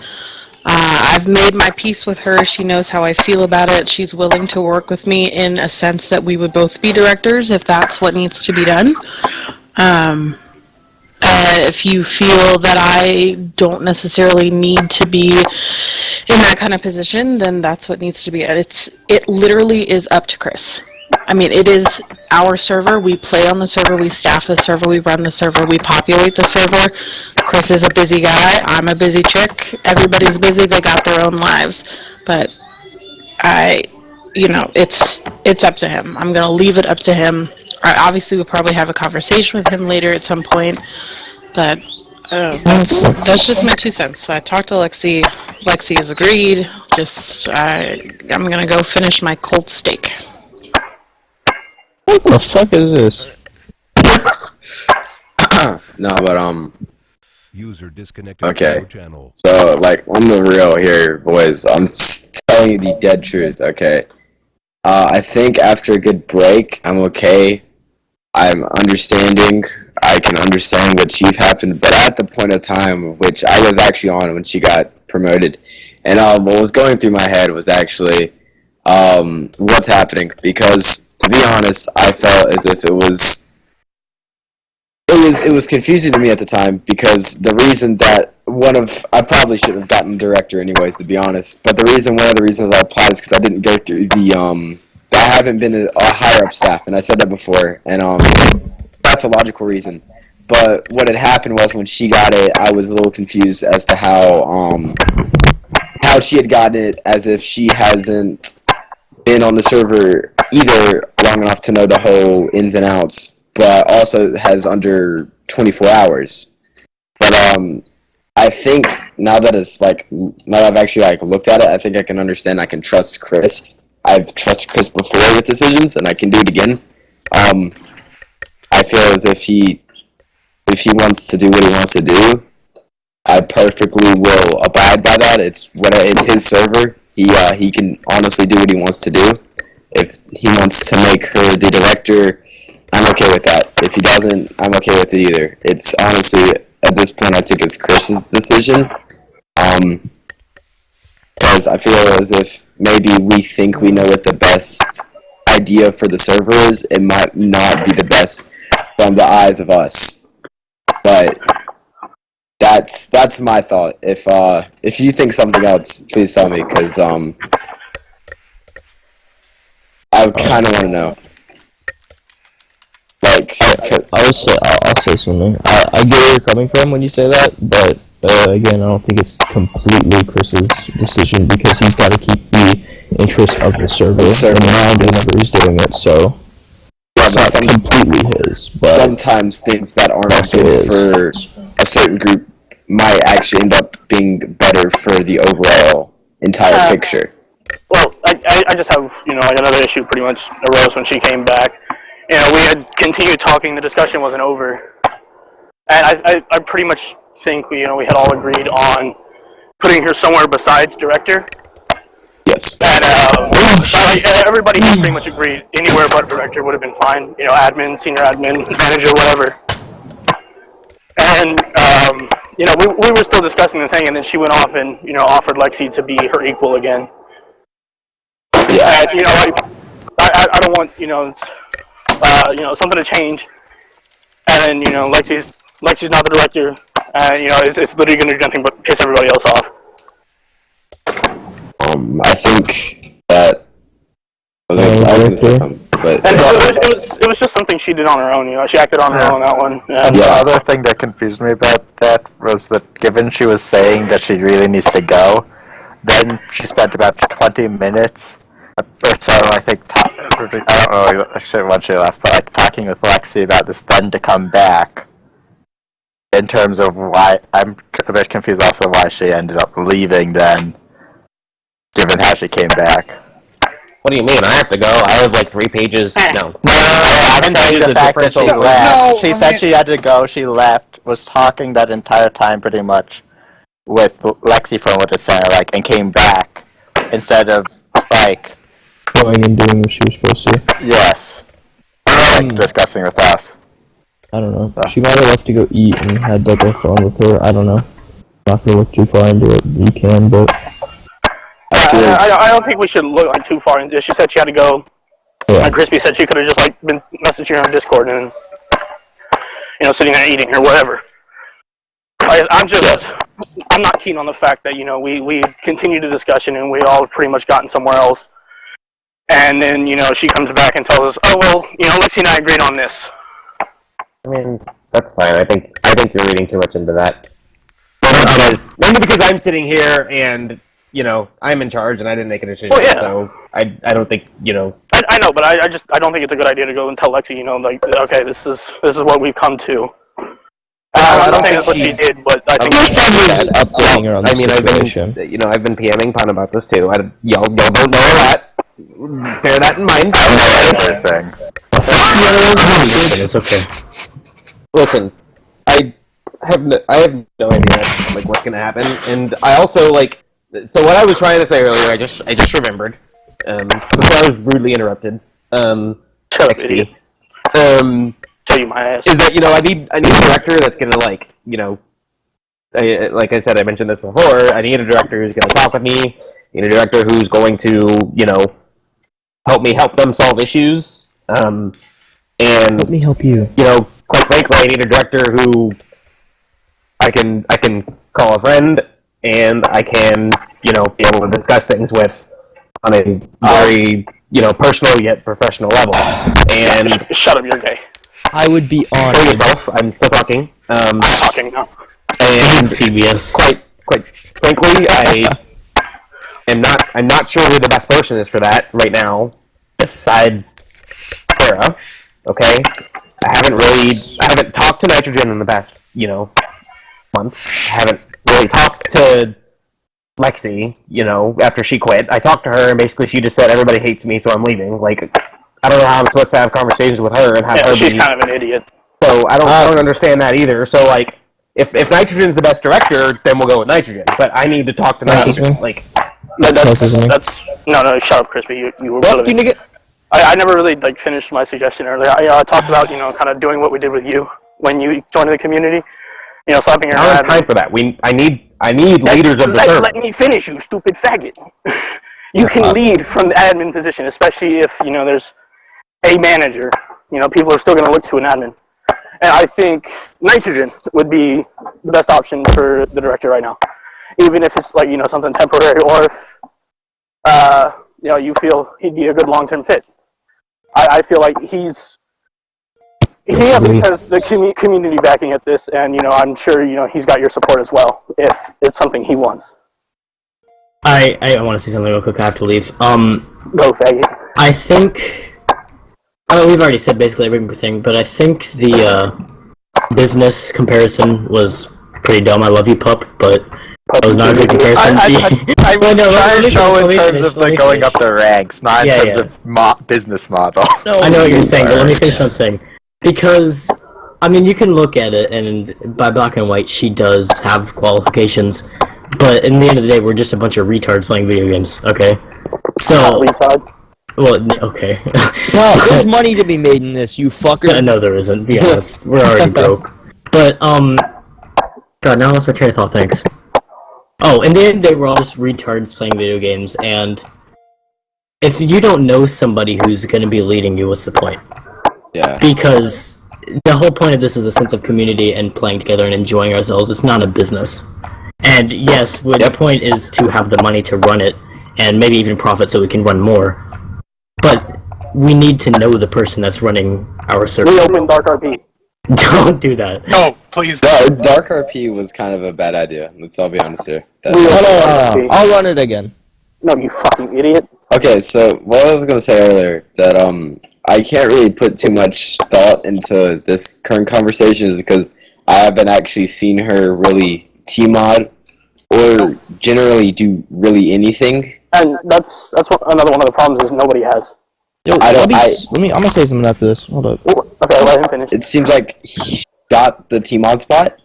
I've made my peace with her. She knows how I feel about it. She's willing to work with me in a sense that we would both be directors if that's what needs to be done. If you feel that I don't necessarily need to be in that kind of position, then that's what needs to be. It literally is up to Chris. I mean, it is our server. We play on the server. We staff the server. We run the server. We populate the server. Chris is a busy guy. I'm a busy chick. Everybody's busy. They got their own lives. But it's up to him. I'm going to leave it up to him. Obviously, we'll probably have a conversation with him later at some point. But that's just my 2 cents. I talked to Lexi. Lexi has agreed. I'm going to go finish my cold steak. What the fuck is this? No, but User disconnected okay. from channel. So on the real here, boys, I'm telling you the dead truth. Okay. I think after a good break, I'm okay. I'm understanding. I can understand what chief happened, but at the point of time which I was actually on when she got promoted, and what was going through my head was actually what's happening, because to be honest, I felt as if it was confusing to me at the time, because the reason that I probably shouldn't have gotten director anyways, to be honest, but one of the reasons I applied is because I didn't go through I haven't been a higher up staff, and I said that before, and that's a logical reason. But what had happened was when she got it, I was a little confused as to how she had gotten it, as if she hasn't been on the server either long enough to know the whole ins and outs, but also has under 24 hours. But I think now that I've actually looked at it, I think I can understand. I can trust Chris. I've trusted Chris before with decisions, and I can do it again. I feel as if he wants to do what he wants to do, I perfectly will abide by that. It's his server. He can honestly do what he wants to do. If he wants to make her the director, I'm okay with that. If he doesn't, I'm okay with it either. It's honestly, at this point, I think it's Chris's decision. Because I feel as if maybe we think we know what the best idea for the server is. It might not be the best from the eyes of us. But that's my thought. If you think something else, please tell me, because I kind of want to know. I'll say something. I get where you're coming from when you say that, but again, I don't think it's completely Chris's decision, because he's got to keep the interest of the server in mind whenever he's doing it. So it's not completely his. But sometimes things that aren't good for a certain group might actually end up being better for the overall entire picture. Well, I just have, another issue pretty much arose when she came back. We had continued talking, the discussion wasn't over. And I pretty much think we had all agreed on putting her somewhere besides director. Yes. And everybody pretty much agreed anywhere but director would have been fine. Admin, senior admin, manager, whatever. And we were still discussing the thing, and then she went off and offered Lexi to be her equal again. Yeah. And, I don't want something to change, and then Lexi's not the director, and it's literally going to do nothing but piss everybody else off. I think that I was going to say something, but it was just something she did on her own. She acted on her own on that one. And the other thing that confused me about that was that given she was saying that she really needs to go, then she spent about 20 minutes or so, I think, I don't know actually when she left, but talking with Lexi about this then to come back, in terms of why. I'm a bit confused also why she ended up leaving then, given how she came back. What do you mean? I have to go. I have 3 pages. No. I'm saying the fact that she left. She said she had to go, she left, was talking that entire time pretty much with Lexi from what it sounded like, and came back, instead of, going and doing what she was supposed to. Yes. Discussing with us. I don't know. She might have left to go eat and had a phone with her. I don't know. Not gonna look too far into it. You can, but I don't think we should look too far into it. She said she had to go. Yeah. And Crispy said she could have just been messaging her on Discord and sitting there eating or whatever. I'm not keen on the fact that we continued the discussion and we all pretty much gotten somewhere else. And then, she comes back and tells us, oh, well, Lexi and I agreed on this. I mean, that's fine. I think you're reading too much into that. Mainly because I'm sitting here and, I'm in charge and I didn't make a decision. Oh, yeah. So I don't think, I know, but I don't think it's a good idea to go and tell Lexi, okay, this is what we've come to. I don't think that's what she did, but I think updating her on the situation. I've been PMing Pun about this too. Y'all don't know a lot. Bear that in mind. Everything. It's okay. Listen, I have no idea what's gonna happen, and I also so what I was trying to say earlier, I just remembered before I was rudely interrupted. XD. show you my ass. is that I need a director that's gonna like I said, I mentioned this before. I need a director who's gonna talk with me. I need a director who's going to help them solve issues. And Let me help you. Quite frankly, I need a director who I can call a friend and I can be able to discuss things with on a very personal yet professional level. And shut up, you're gay. I would be honored. Kill yourself. I'm still talking. I'm talking now. And CBS. Quite frankly, I'm not sure who the best person is for that right now, besides Sarah. Okay, I haven't talked to Nitrogen in the past months. I haven't really talked to Lexi. After she quit, I talked to her and basically she just said everybody hates me, so I'm leaving. Like, I don't know how I'm supposed to have conversations with her and have her. She's kind of an idiot. So I don't understand that either. So like, if Nitrogen's the best director, then we'll go with Nitrogen. But I need to talk to Nitrogen. Like, that's no, shut up, Crispy. You were really. I never really finished my suggestion earlier. I talked about kind of doing what we did with you when you joined the community. Slapping your I don't have time for that. I need leaders of the server. Let me finish, you stupid faggot. You can lead from the admin position, especially if there's a manager. People are still going to look to an admin. And I think Nitrogen would be the best option for the director right now. Even if it's something temporary, or if you feel he'd be a good long-term fit. I feel like he at least has the community backing at this, and I'm sure he's got your support as well if it's something he wants. I want to say something real quick. I have to leave. Go, faggot. I think. We've already said basically everything, but I think the business comparison was pretty dumb. I love you, pup, but that was not a good comparison. I was trying to show in terms of going up the ranks, not in terms of business model. No, I know what you're saying, but let me finish what I'm saying. Because, you can look at it, and by black and white, she does have qualifications, but in the end of the day, we're just a bunch of retards playing video games, okay? So... Well, okay. Well, there's money to be made in this, you fucker. No, there isn't, be honest. We're already broke. But, God, now I lost my train of thought, thanks. Oh, in the end of the day, we're all just retards playing video games, and if you don't know somebody who's going to be leading you, what's the point? Yeah. Because the whole point of this is a sense of community and playing together and enjoying ourselves. It's not a business. And yes, the point is to have the money to run it, and maybe even profit so we can run more. But we need to know the person that's running our server. We open Dark RP. Don't do that. No, please. No, Dark RP was kind of a bad idea. Let's all be honest here. I'll run it again. No, you fucking idiot. Okay, so what I was gonna say earlier, that I can't really put too much thought into this current conversation is because I haven't actually seen her really T-mod or generally do really anything. And that's another one of the problems is nobody has. Yo, I'm gonna say something after this. Hold up. Okay, let him finish. It seems like he got the T-mod spot,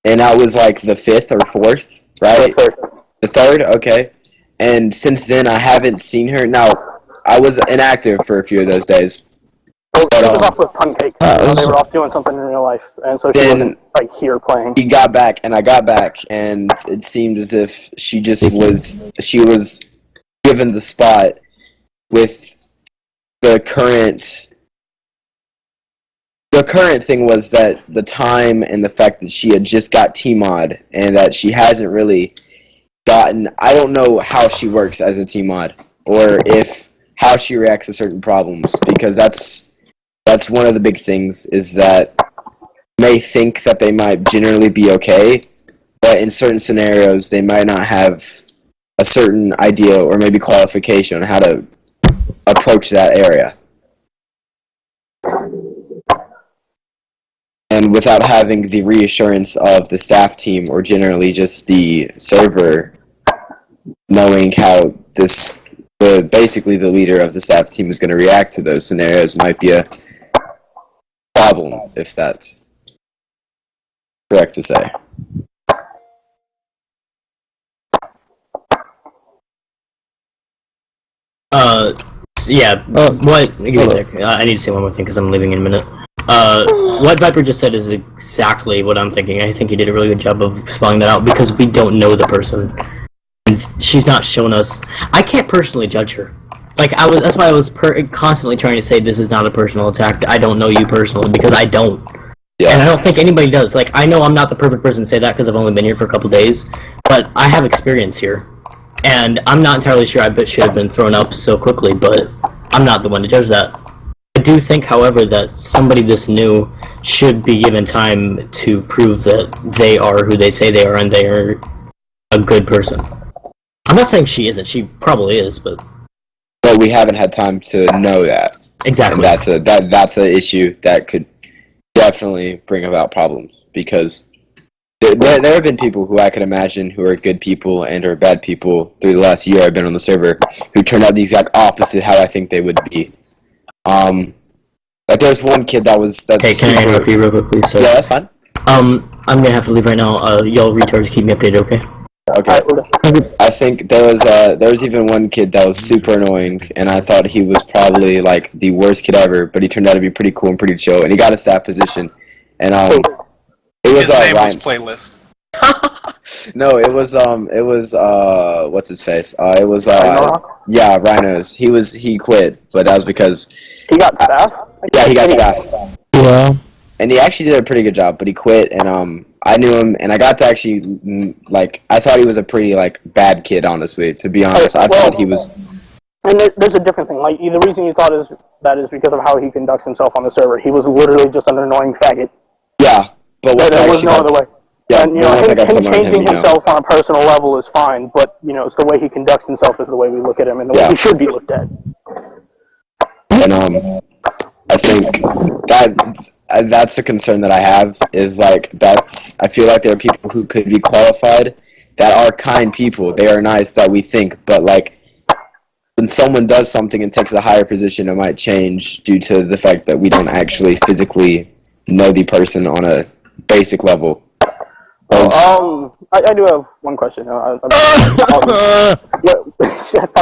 and that was like the 5th or 4th, right? The 3rd, okay. And since then, I haven't seen her. Now, I was inactive for a few of those days. Well, she was off with Pancake. They were off doing something in real life, and so she wasn't here playing. He got back, and I got back, and it seemed as if she just was. She was given the spot with the current. The current thing was that the time and the fact that she had just got T-mod, and that she hasn't really gotten. I don't know how she works as a T-mod, or how she reacts to certain problems, because that's one of the big things, is that may think that they might generally be okay, but in certain scenarios they might not have a certain idea or maybe qualification on how to approach that area. And without having the reassurance of the staff team or generally just the server knowing how basically the leader of the staff team is going to react to those scenarios might be a problem, if that's correct to say. Yeah, what? Give me a sec. I need to say one more thing because I'm leaving in a minute. What Viper just said is exactly what I'm thinking. I think he did a really good job of spelling that out because we don't know the person. And she's not shown us. I can't personally judge her. Like, that's why I was constantly trying to say this is not a personal attack. I don't know you personally, because I don't. Yeah. And I don't think anybody does. Like, I know I'm not the perfect person to say that because I've only been here for a couple days, but I have experience here. And I'm not entirely sure I should have been thrown up so quickly, but I'm not the one to judge that. I do think, however, that somebody this new should be given time to prove that they are who they say they are and they are a good person. I'm not saying she isn't. She probably is, but we haven't had time to know that. Exactly. And that's an issue that could definitely bring about problems, because there have been people who I could imagine who are good people and are bad people through the last year I've been on the server who turned out the exact opposite how I think they would be. Like there's one kid that was... Okay, can I interrupt you real quick, please? Sorry. Yeah, that's fine. I'm gonna have to leave right now. Y'all retards keep me updated, okay? Okay. I think there was even one kid that was super annoying, and I thought he was probably like the worst kid ever, but he turned out to be pretty cool and pretty chill, and he got a staff position. And it was His name Ryan. was Playlist. No, it was what's his face? It was yeah, Rhinos. He quit, but that was because he got staff. Yeah, he got staff. Wow. And he actually did a pretty good job, but he quit, and I knew him, and I got to actually, like, I thought he was a pretty, like, bad kid, honestly, to be honest. I thought he was... And there's a different thing. Like, the reason you thought that is because of how he conducts himself on the server. He was literally just an annoying faggot. Yeah, but what's there was no other way. Yeah, and, him changing himself on a personal level is fine, but, it's the way he conducts himself is the way we look at him, and the way he should be looked at. And, I think that's a concern that I have, is like, I feel like there are people who could be qualified that are kind people. They are nice that we think, but like, when someone does something and takes a higher position, it might change due to the fact that we don't actually physically know the person on a basic level. I do have one question. Fuck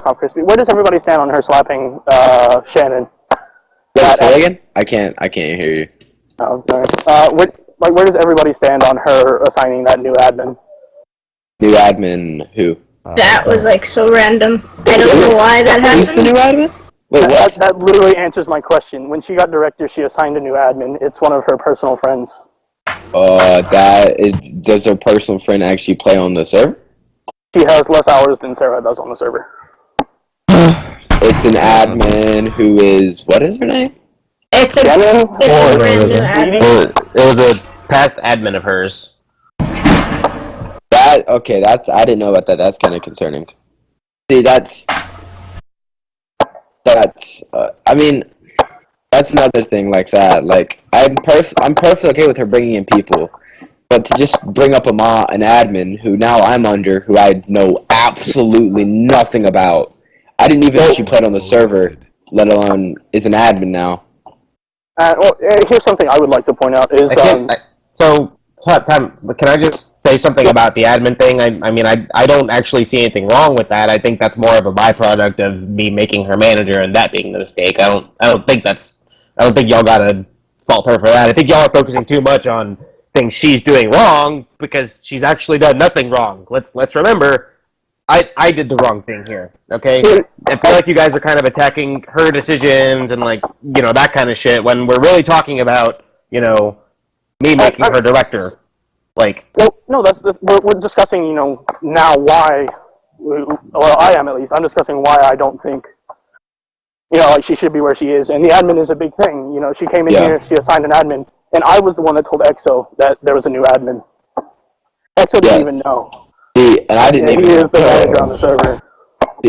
off, Crispy. Where does everybody stand on her slapping Shannon? Say it again? I can't hear you. Oh, sorry. Where does everybody stand on her assigning that new admin? New admin who? That was like so random. I don't know why that happened. Who's the new admin? Wait, what? That literally answers my question. When she got director, she assigned a new admin. It's one of her personal friends. Does her personal friend actually play on the server? She has less hours than Sarah does on the server. It's an admin who is... What is her name? It's a brand new admin. It was a past admin of hers. I didn't know about that. That's kind of concerning. See, that's I mean, that's another thing like that. Like, I'm perfectly okay with her bringing in people, but to just bring up an admin who now I'm under, who I know absolutely nothing about. I didn't even know she played on the server, let alone is an admin now. Here's something I would like to point out is can I just say something about the admin thing? I mean, I don't actually see anything wrong with that. I think that's more of a byproduct of me making her manager and that being the mistake. I don't think y'all gotta fault her for that. I think y'all are focusing too much on things she's doing wrong because she's actually done nothing wrong. Let's remember, I did the wrong thing here, okay? I feel like you guys are kind of attacking her decisions and, like, that kind of shit when we're really talking about, me making her director. Like... Well, no, we're discussing, now why, well, I am at least, I'm discussing why I don't think, like, she should be where she is, and the admin is a big thing. She came in here, she assigned an admin, and I was the one that told EXO that there was a new admin. EXO didn't even know. And I didn't even he is the manager on the server.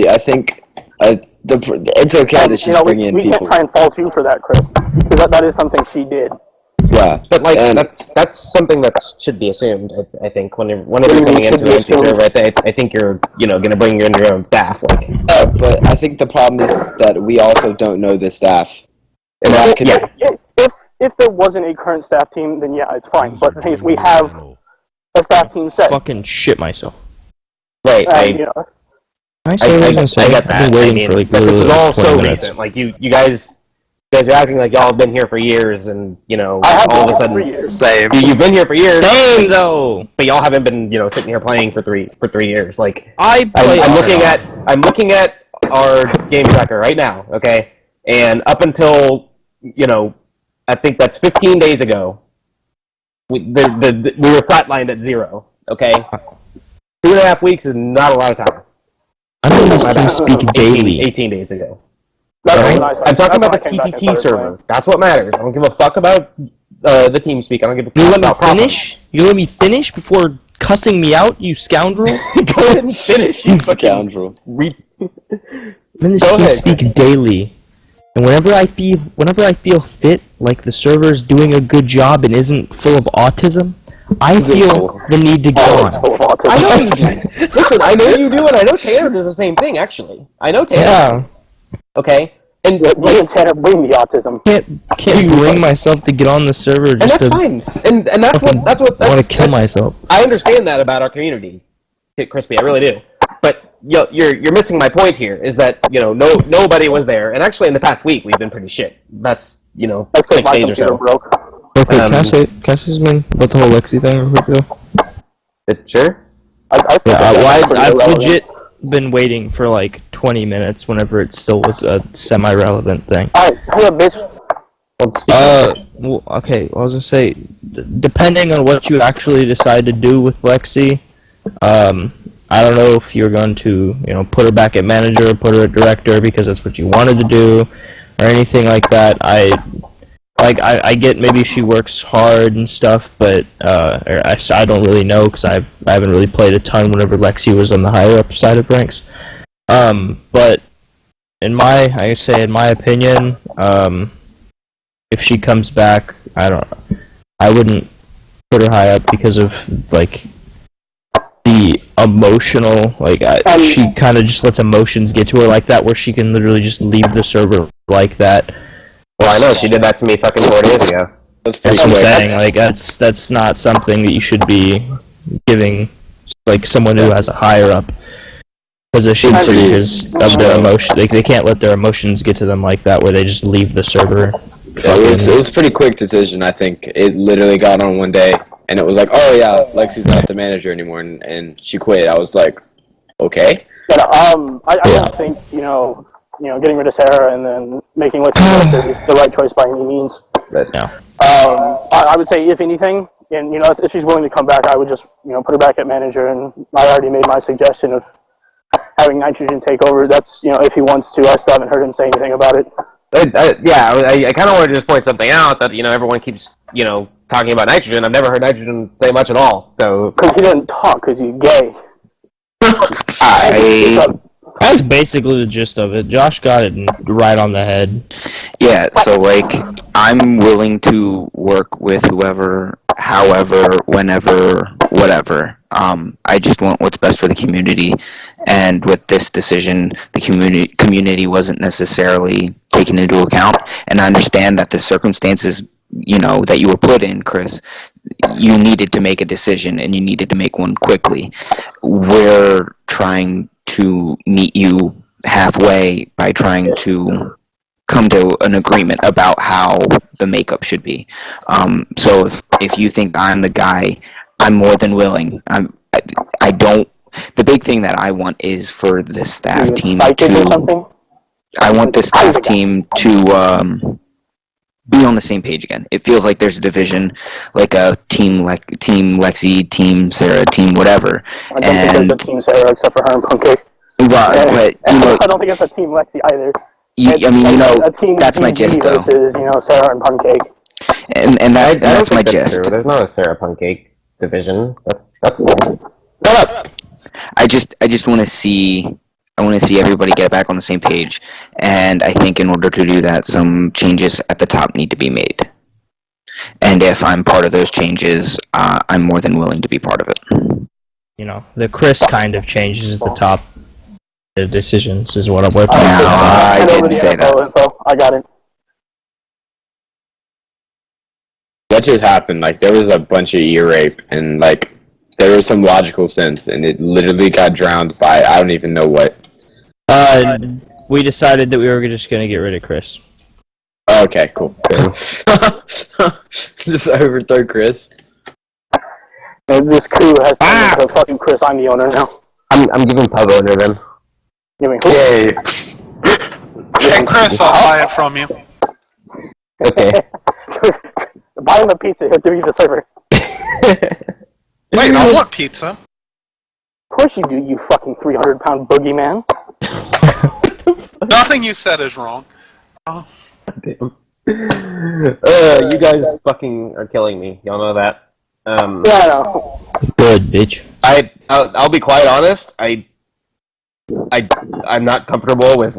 I think it's okay that she's bringing in people. We can't try and fault you for that, Chris, because that is something she did. Yeah, but like that's something that should be assumed. I think whenever you're coming into an empty server, I think you're going to bring in your own staff. Like, but I think the problem is that we also don't know the staff. If there wasn't a current staff team, then yeah, it's fine. But the thing is, we have a staff team set. Fucking shit myself. Right. I get that. I mean, this is all so recent. Like you guys You guys are acting like y'all have been here for years, and all of a sudden, 3 years. Same. you've been here for years. Same though. But y'all haven't been, sitting here playing for 3 years. Like I play. I'm looking at our game tracker right now. Okay, and up until I think that's 15 days ago, we were flatlined at 0. Okay, 2.5 weeks is not a lot of time. I'm on this team speak daily. 18 days ago. That's Right? nice. I'm talking about That's the when I came back and TTT started server. playing. That's what matters. I don't give a fuck about the team speak. I don't give a You fuck let me about problems. finish? You let me finish before cussing me out, you scoundrel? Go ahead and finish. You fucking Scoundrel. I'm in this Go team ahead. speak daily. And whenever I feel fit, like the server is doing a good job and isn't full of autism, I feel the need to go It's on. full of autism. I know you do. Listen, I know you do, and I know Tanner does the same thing. Actually, I know Tanner. Yeah. Does. Okay, and Me and Tanner bring the autism. Can't bring myself to get on the server and just that's to fine. And that's what want to kill myself. I understand that about our community, Crispy. I really do. But you're missing my point here. Is that nobody was there, and actually in the past week we've been pretty shit. That's That's 6 because my days or computer so. broke. Okay, can I say something about the whole Lexi thing real quick though? Sure. I think Yeah, that's pretty I've irrelevant. legit been waiting for like 20 minutes whenever it still was a semi-relevant thing. Alright, yeah, bitch. Well, okay, I was gonna say, depending on what you actually decide to do with Lexi, I don't know if you're going to, put her back at manager or put her at director because that's what you wanted to do, or anything like that. I get maybe she works hard and stuff, but I don't really know because I haven't really played a ton whenever Lexi was on the higher up side of ranks. But in my opinion, if she comes back, I wouldn't put her high up because of like the emotional, she kind of just lets emotions get to her like that, where she can literally just leave the server like that. Well, I know she did that to me fucking 4 days ago. That's That's pretty what I'm quick. saying. Like that's not something that you should be giving like someone who has a higher up position to, because of their emotion. They can't let their emotions get to them like that, where they just leave the server. Yeah, it was a pretty quick decision, I think. It literally got on one day, and it was like, oh yeah, Lexi's not the manager anymore, and she quit. I was like, okay. Yeah, I don't think, getting rid of Sarah and then making Lexi director is the right choice by any means. Yeah. I would say, if anything, and if she's willing to come back, I would just put her back at manager. And I already made my suggestion of having Nitrogen take over. That's if he wants to. I still haven't heard him say anything about it. I kind of want to just point something out that everyone keeps talking about Nitrogen. I've never heard Nitrogen say much at all. So Because he didn't talk, because he's gay. That's basically the gist of it. Josh got it right on the head. Yeah, so I'm willing to work with whoever, however, whenever, whatever. I just want what's best for the community, and with this decision, the community wasn't necessarily taken into account. And I understand that the circumstances, that you were put in, Chris, you needed to make a decision, and you needed to make one quickly. We're trying to meet you halfway by trying to come to an agreement about how the makeup should be. So if you think I'm the guy, I'm more than willing. I don't. The big thing that I want is for the staff team to. I want the staff team to be on the same page again. It feels like there's a division, like a team Lexi, team Sarah, team whatever. I don't think there's a team Sarah except for her and Pancake. Right, but I don't think it's a team Lexi either. A team that's my gist though. Versus Sarah and Pancake. And that's my gist. True. There's not a Sarah Pancake division. That's false. I just want to see. I want to see everybody get back on the same page, and I think in order to do that, some changes at the top need to be made. And if I'm part of those changes, I'm more than willing to be part of it. The Chris kind of changes at the top. The decisions is what I'm working on. No, I didn't say that. Info. I got it. That just happened. There was a bunch of ear rape, and there was some logical sense, and it literally got drowned by I don't even know what. We decided that we were just gonna get rid of Chris. Okay, cool. Just overthrow Chris. And this coup has turned into fucking Chris. I'm the owner now. I'm giving Pug owner then. You mean who? Yay. Hey, Chris, I'll buy it from you. Okay. Buy him a pizza. He'll give you the server. Wait, I want pizza. Of course you do, you fucking 300-pound boogeyman. Nothing you said is wrong. You guys fucking are killing me. Y'all know that. Yeah, I know. Good, bitch. I'll be quite honest. I'm not comfortable with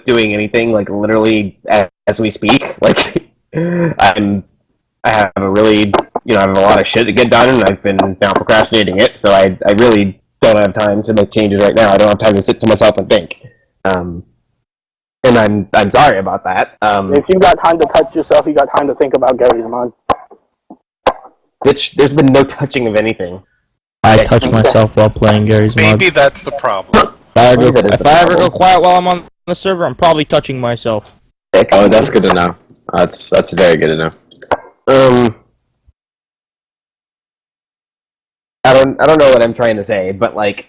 doing anything like literally as we speak. Like I have a really I have a lot of shit to get done, and I've been now procrastinating it. So I really don't have time to make changes right now. I don't have time to sit to myself and think. And I'm sorry about that. If you got time to touch yourself, you got time to think about Gary's mod. There's been no touching of anything. I touch myself while playing Gary's mod. Maybe that's the problem. If I ever go quiet while I'm on the server, I'm probably touching myself. Oh, that's good to know. That's very good to know. I don't know what I'm trying to say, but like,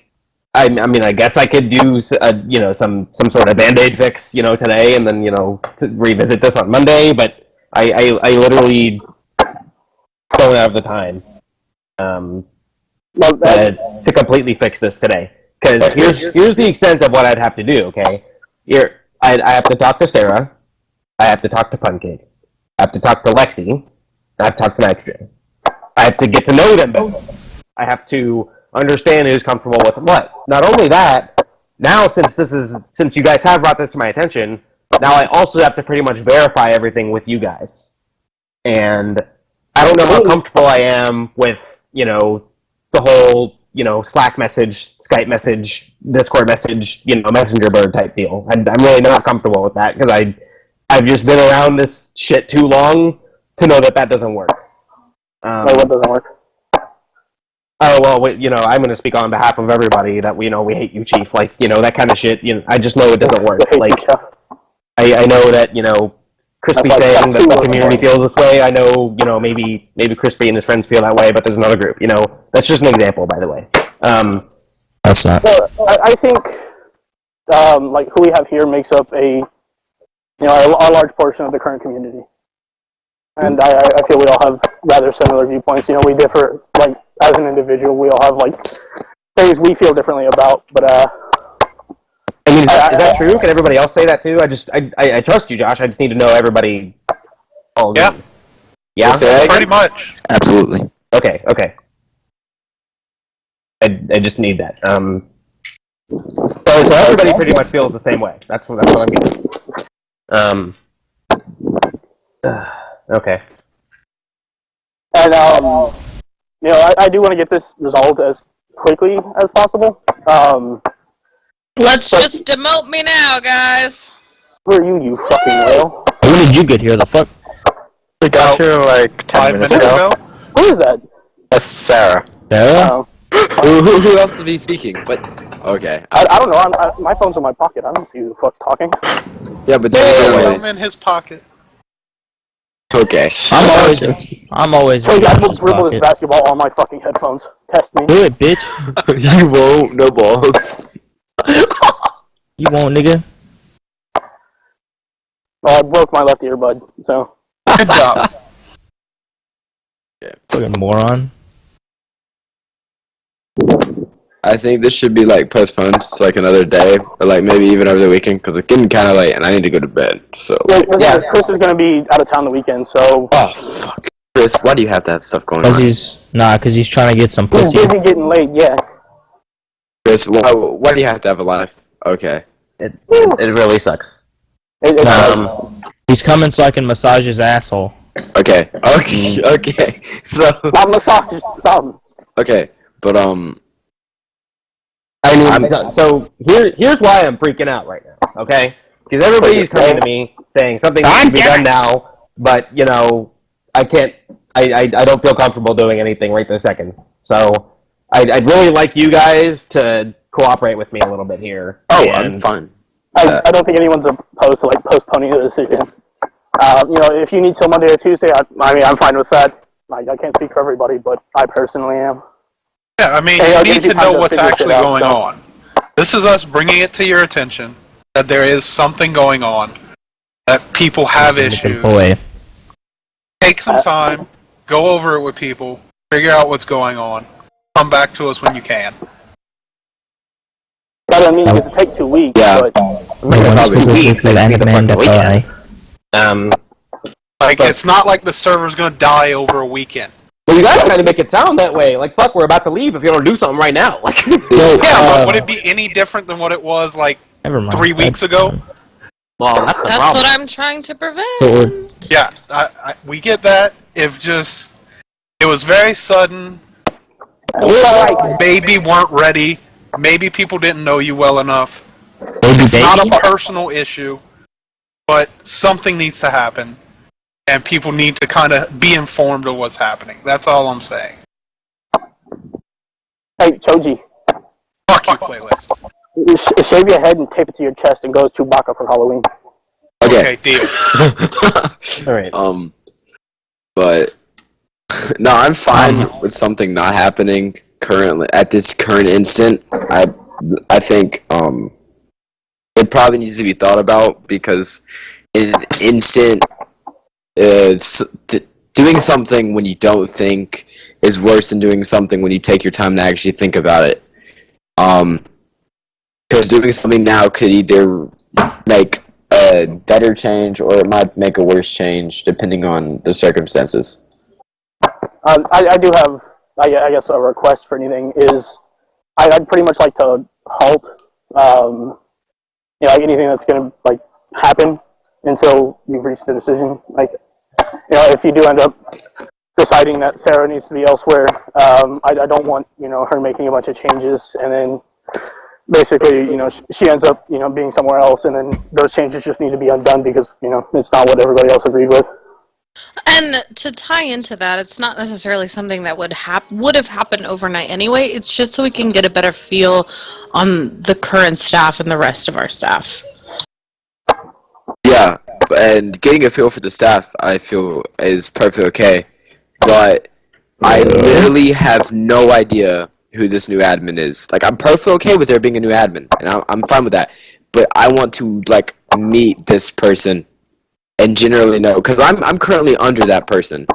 I mean, I guess I could do some sort of Band-Aid fix today, and then to revisit this on Monday. But I literally don't have the time to completely fix this today. Because here's the extent of what I'd have to do. Okay, I have to talk to Sarah, I have to talk to Puncake, I have to talk to Lexi, I have to talk to Nitrogen. I have to get to know them better. I have to understand who's comfortable with what. Not only that, now since you guys have brought this to my attention, now I also have to pretty much verify everything with you guys. And I don't know how comfortable I am with the whole Slack message, Skype message, Discord message, messenger bird type deal. I'm really not comfortable with that because I've just been around this shit too long to know that doesn't work. What doesn't work? Oh well, I'm going to speak on behalf of everybody that we hate you, Chief. Like that kind of shit. I just know it doesn't work. Like I know that Crispy saying that the community feels this way. I know maybe Crispy and his friends feel that way, but there's another group. That's just an example, by the way. That's not. Well, I think like who we have here makes up a large portion of the current community, and I feel we all have rather similar viewpoints. We differ like as an individual. We all have like things we feel differently about, but I mean, is that true? Can everybody else say that too? I trust you, Josh. I just need to know everybody all agrees. Yeah, pretty much. Absolutely. Okay. I just need that. So everybody pretty much feels the same way. That's what I'm getting. Okay. And I do want to get this resolved as quickly as possible. Let's just demote me now, guys. Who are you fucking whale? When did you get here? The fuck? We got here like 10 minutes ago. Who is that? That's Sarah. Sarah? Who else would be speaking? But okay. I don't know. My phone's in my pocket. I don't see who the fuck's talking. Yeah, but I'm in his pocket. Okay. I'm always. Hey, I will dribble this basketball on my fucking headphones. Test me. Do it, bitch. You won't. No balls. You won't, nigga. Well, I broke my left earbud, so. Good job. Yeah. Fucking moron. I think this should be like postponed to like another day, or like maybe even over the weekend, because it's getting kind of late and I need to go to bed. So. Yeah, Chris is gonna be out of town the weekend, so. Oh fuck, Chris, why do you have to have stuff going on? Cause he's trying to get some pussy. He's busy getting late, yeah. Chris, why do you have to have a life? Okay. It really sucks. He's coming so I can massage his asshole. Okay. So. I'll massage some. Okay, but so here's why I'm freaking out right now. Okay, because everybody's coming to me saying something needs to be done now, but I can't. I don't feel comfortable doing anything right this second. So I'd really like you guys to cooperate with me a little bit here. I'm fine. I don't think anyone's opposed to like postponing the decision. You know, if you need till Monday or Tuesday, I mean, I'm fine with that. I can't speak for everybody, but I personally am. Yeah, I mean, Hey, you need to know what's figure shit actually out, going so- on. This is us bringing it to your attention that there is something going on, that people have issues. Boy. Take some time, go over it with people, figure out what's going on, come back to us when you can. That doesn't mean it take 2 weeks, but... Specifically admin FYI. Like, it's not like the server's gonna die over a weekend. Well, you gotta kind of make it sound that way. Like, fuck, we're about to leave if you don't do something right now. Like, But would it be any different than what it was, like, Never mind. 3 weeks ago? Well, that's the That's problem. what I'm trying to prevent. Yeah, we get that. If just... It was very sudden. Maybe weren't ready. Maybe people didn't know you well enough. It's not a personal issue, but something needs to happen, and people need to kind of be informed of what's happening. That's all I'm saying. Hey, Choji. Fuck you, playlist. Shave your head and tape it to your chest and go as Chewbacca for Halloween. Okay, deal. Alright. But no, I'm fine with something not happening currently at this current instant. I think it probably needs to be thought about, because in an instant, doing something when you don't think is worse than doing something when you take your time to actually think about it. Because doing something now could either make a better change or it might make a worse change depending on the circumstances. I do have, I guess, a request for anything is, I'd pretty much like to halt, you know, like anything that's going to, like, happen until you've reached the decision. Like, you know, if you do end up deciding that Sarah needs to be elsewhere, I don't want, you know, her making a bunch of changes and then basically, you know, she ends up, you know, being somewhere else, and then those changes just need to be undone because, you know, it's not what everybody else agreed with. And to tie into that, it's not necessarily something that would have happened overnight anyway. It's just so we can get a better feel on the current staff and the rest of our staff. Yeah, and getting a feel for the staff, I feel, is perfectly okay. But I literally have no idea who this new admin is. Like, I'm perfectly okay with there being a new admin, and I'm fine with that. But I want to, like, meet this person and generally know, because I'm currently under that person.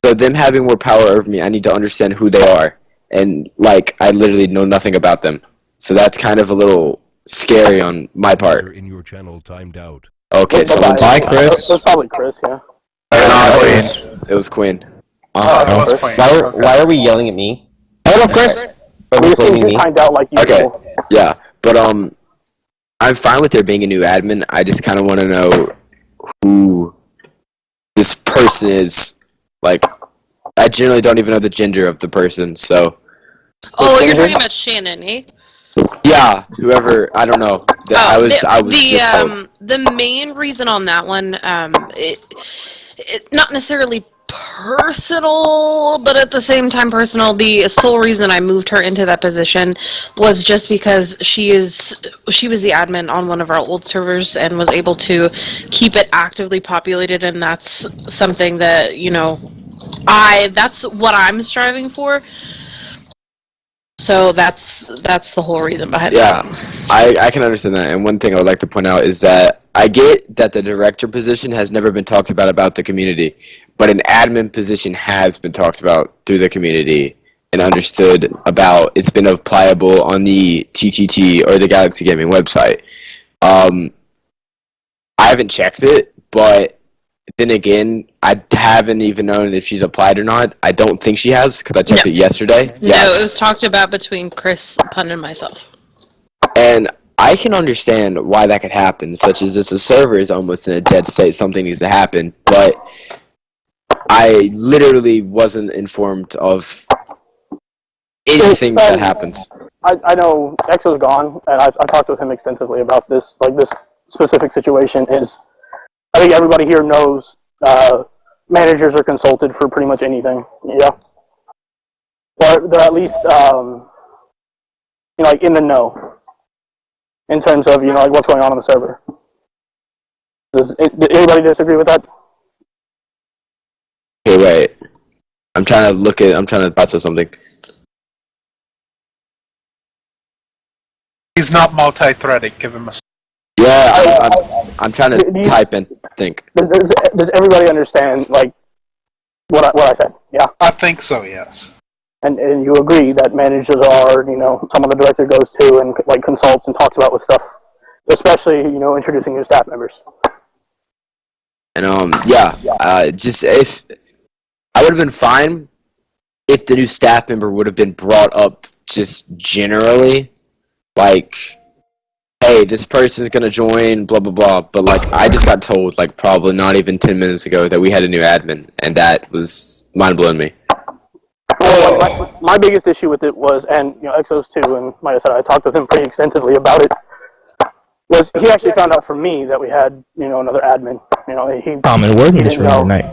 So them having more power over me, I need to understand who they are. And, like, I literally know nothing about them. So that's kind of a little scary on my part. In your channel timed out. Okay, so Bye, Chris. It was probably Chris, yeah. It was Quinn. Why are we yelling at me? Hello, Chris. We just seem to find out like usual. Okay, yeah, but I'm fine with there being a new admin. I just kind of want to know who this person is. Like, I generally don't even know the gender of the person, so. Oh, you're talking about Shannon, eh? Yeah, whoever, I don't know. I was just told. The main reason on that one, it not necessarily personal, but at the same time personal. The sole reason I moved her into that position was just because she was the admin on one of our old servers and was able to keep it actively populated, and that's something that, you know, that's what I'm striving for. So that's the whole reason behind it. Yeah, I can understand that. And one thing I would like to point out is that I get that the director position has never been talked about the community, but an admin position has been talked about through the community and understood about. It's been applicable on the TTT or the Galaxy Gaming website. I haven't checked it, but then again, I haven't even known if she's applied or not. I don't think she has, because I checked it yesterday. No, it was talked about between Chris, Pun, and myself. And I can understand why that could happen, such as this, the server is almost in a dead state, something needs to happen, but I literally wasn't informed of anything that happens. I know Exo's gone, and I've talked with him extensively about this. Like, this specific situation is, I think everybody here knows managers are consulted for pretty much anything. Yeah, they're at least you know, like in the know in terms of, you know, like what's going on the server. Did anybody disagree with that? Okay, wait. I'm trying to process something. He's not multi-threaded. Give him a. Yeah, I'm trying to type and think. Does everybody understand, like, what I said? Yeah? I think so, yes. And you agree that managers are, someone the director goes to and, like, consults and talks about with stuff, especially, introducing new staff members. And, just if... I would have been fine if the new staff member would have been brought up just generally, like, hey, this person's gonna join, blah, blah, blah. But, like, I just got told, like, probably not even 10 minutes ago that we had a new admin, and that was mind-blowing me. Well, my biggest issue with it was, and, Exos too, and like I said, I talked with him pretty extensively about it, was he actually found out from me that we had, another admin. Common word in this room tonight.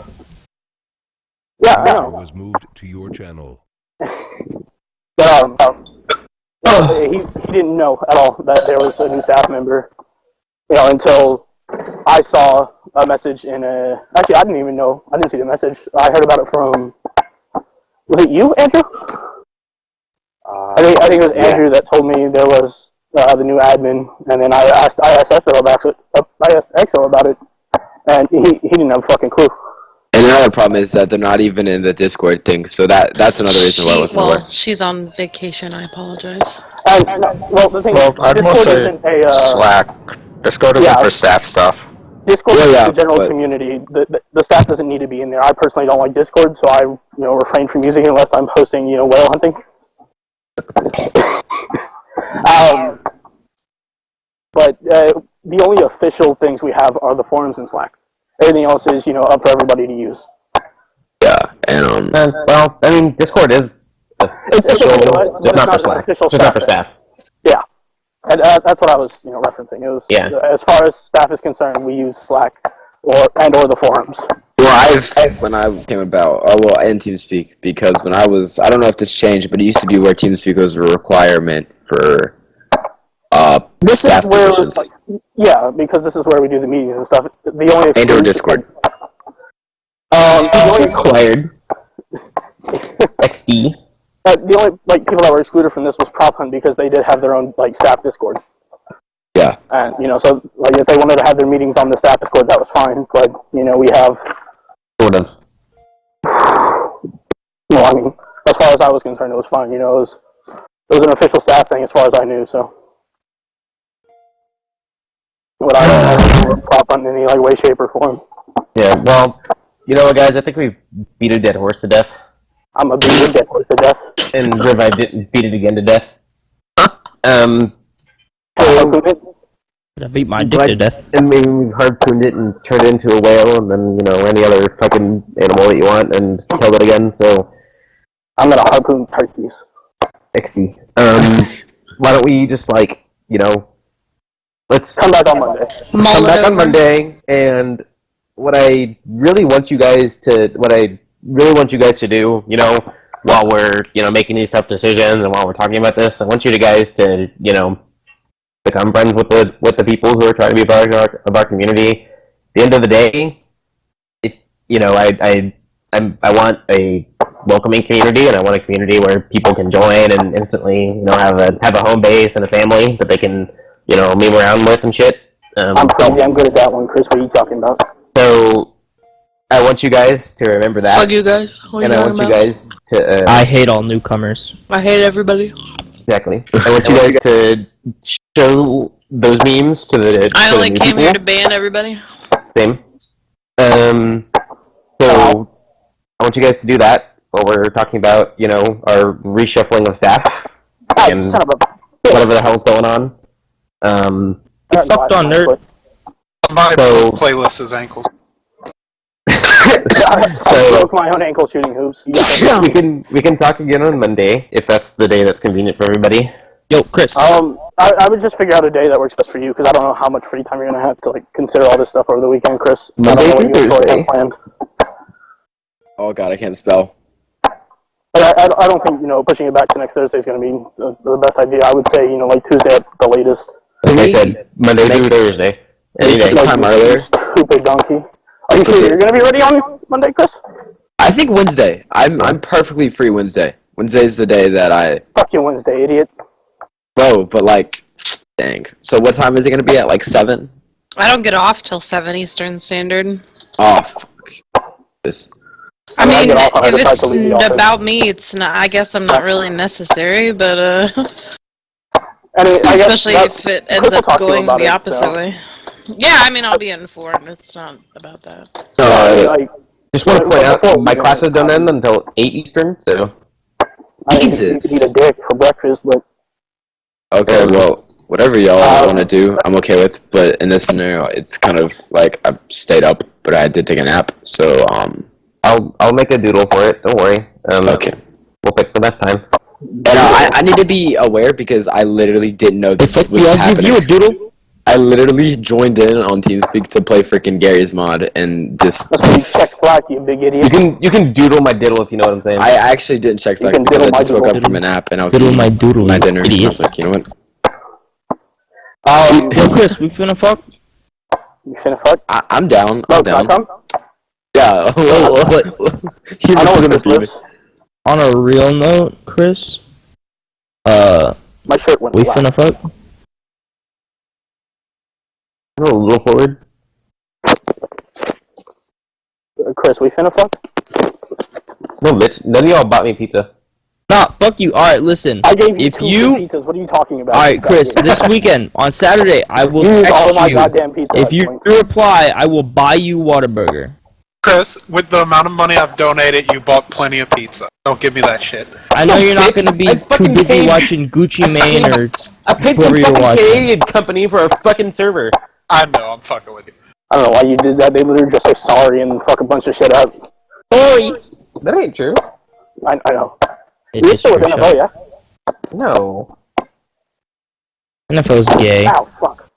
Yeah, I know. Was moved to your channel. He didn't know at all that there was a new staff member, until I saw a message in a... Actually, I didn't even know. I didn't see the message. I heard about it from... Was it you, Andrew? I think it was Andrew that told me there was the new admin, and then I asked Exo about it, and he didn't have a fucking clue. And another problem is that they're not even in the Discord thing, so that's another reason why I wasn't aware. She's on vacation. I apologize. The thing is, I'd Discord say isn't a... Slack. Discord isn't for staff stuff. Discord is the general community. The staff doesn't need to be in there. I personally don't like Discord, so I refrain from using it unless I'm posting whale hunting. But the only official things we have are the forums and Slack. Everything else is up for everybody to use. Yeah, and well, I mean, Discord is official, just not for Slack, just not for staff. Yeah, and that's what I was referencing. It was as far as staff is concerned, we use Slack or the forums. Well, when I came about, and TeamSpeak, because when I don't know if this changed, but it used to be where TeamSpeak was a requirement for staff positions. Because this is where we do the meetings and stuff. The only and or Discord. Required. XD. The only people that were excluded from this was Prop Hunt because they did have their own staff Discord. Yeah. And so if they wanted to have their meetings on the staff Discord, that was fine. But we have sort of. I mean, as far as I was concerned, it was fine. It was an official staff thing as far as I knew. So. What I don't Prop Hunt in any way, shape, or form. Yeah. Well, you know what, guys? I think we've beat a dead horse to death. I'm a beat a dead horse to death. And Revive didn't beat it again to death. I beat my dick to death. And maybe we've harpooned it and turned it into a whale, and then any other fucking animal that you want, and killed it again. So I'm gonna harpoon turkeys. XD. Why don't we just let's come back on Monday. Let's come back on Monday, and what I really want you guys to do, while we're making these tough decisions and while we're talking about this, I want you guys to become friends with the people who are trying to be a part of our community. At the end of the day, I want a welcoming community, and I want a community where people can join and instantly have a home base and a family that they can meme around with and shit. I'm crazy. I'm good at that one, Chris. What are you talking about? So I want you guys to remember that. Fuck you guys. And I want you guys to... I hate all newcomers. I hate everybody. Exactly. I want you guys to show those memes to the I only new came people. here to ban everybody. Same. So I want you guys to do that while we're talking about, our reshuffling of staff and whatever the hell's going on. Fucked on nerd. My playlist is ankles. I broke my own ankle shooting hoops. we can talk again on Monday if that's the day that's convenient for everybody. Yo, Chris. I would just figure out a day that works best for you because I don't know how much free time you're gonna have to consider all this stuff over the weekend, Chris. Monday through Thursday. Oh god, I can't spell. But I don't think pushing it back to next Thursday is gonna be the best idea. I would say Tuesday at the latest. Like I said, Monday through Thursday. Any day. Time earlier. Big donkey. Are you sure you're gonna be ready on Monday, Chris? I think Wednesday. I'm perfectly free Wednesday. Wednesday's the day that I. Fuck you, Wednesday, idiot. Bro, but like, dang. So what time is it gonna be at? Like 7? I don't get off till 7 Eastern Standard. Oh fuck. This. I mean, get off, I if decide to leave the it's office. about me, it's not. I guess I'm not really necessary, but I guess especially that- if it Chris ends will up talk to you going about the it, opposite so. way. Yeah, I mean, I'll be informed. It's not about that. Like, Just want to point out, before we my go, classes don't end until 8 Eastern, so... I think you could eat a dick for breakfast, but Okay, well, whatever y'all want to do, I'm okay with. But in this scenario, it's kind of like I stayed up, but I did take a nap. So I'll make a doodle for it. Don't worry. Okay. We'll pick the best time. And I need to be aware because I literally didn't know this was I'll happening. give you a doodle. I literally joined in on TeamSpeak to play freaking Gary's mod, and this. that's when you check Slack, you big idiot. You can doodle my diddle if you know what I'm saying. I actually didn't check Slack can because I diddle my just woke up doodle. from a nap and I was Diddle eating my doodle, my you dinner. And I idiot. was like, you know what? Hey Chris, we finna fuck? You finna fuck? I'm down. No, I'm can I down. come? Yeah. I know what Chris lives. On a real note, Chris, My shirt went we black. finna fuck? Go a little forward. Chris, we finna fuck? No, bitch. None of y'all bought me pizza. Nah, fuck you. Alright, listen. I gave you If two you- free pizzas. What are you talking about? Alright, Chris, this weekend, on Saturday, I will You used all text my you. goddamn pizza. If you reply, I will buy you Whataburger. Chris, with the amount of money I've donated, you bought plenty of pizza. Don't give me that shit. I know you're not gonna be I too fucking busy paid- watching Gucci Mane or I paid whoever some you're fucking watching. Canadian company for a fucking server. I know, I'm fucking with you. I don't know why you did that. They literally just say sorry and fuck a bunch of shit up. Sorry. That ain't true. I know. It You're is still with true, NFL, Sean. yeah? No. NFL's gay. Ow, fuck.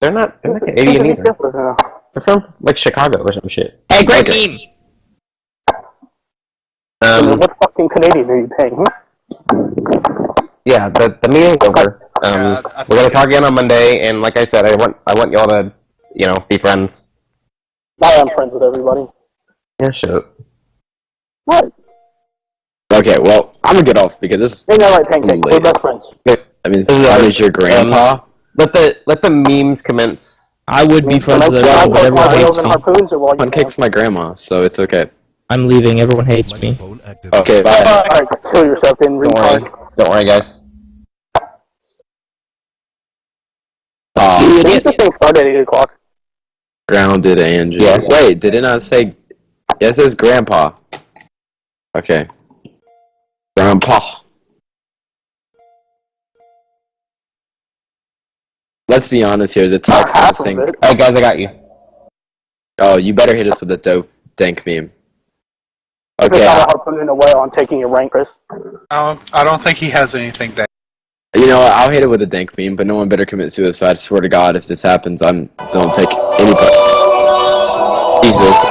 They're not Canadian either. No. They're from, like, Chicago or some shit. Hey, great team! What fucking Canadian are you paying? Yeah, the meeting's over. Yeah, We're gonna talk again on Monday, and like I said, I want y'all to, you know, be friends. I am friends with everybody. Yeah, shut up. What? Okay, well, I'm gonna get off because this. Ain't that right, Pancake? We're Late. best friends. I mean, that is your grandpa. Let the memes commence. I would be friends with everyone, but everyone hates me. Harpoons or while you Pancake's my grandma, so it's okay. I'm leaving, everyone hates me. Okay, bye. Alright, kill yourself then, retard. Don't worry, guys. When does this thing start at 8 o'clock? Grounded Andrew. Yeah. Wait, did it not say? Yeah, it says grandpa. Okay. Grandpa. Let's be honest here. The text in this thing. Alright, guys, I got you. Oh, you better hit us with a dank meme. Chris Okay. got a harpoon in a whale on taking your rank, Chris. I don't think he has anything to. You know what? I'll hit it with a dank meme, but no one better commit suicide. I swear to God, if this happens, don't take any part. Jesus.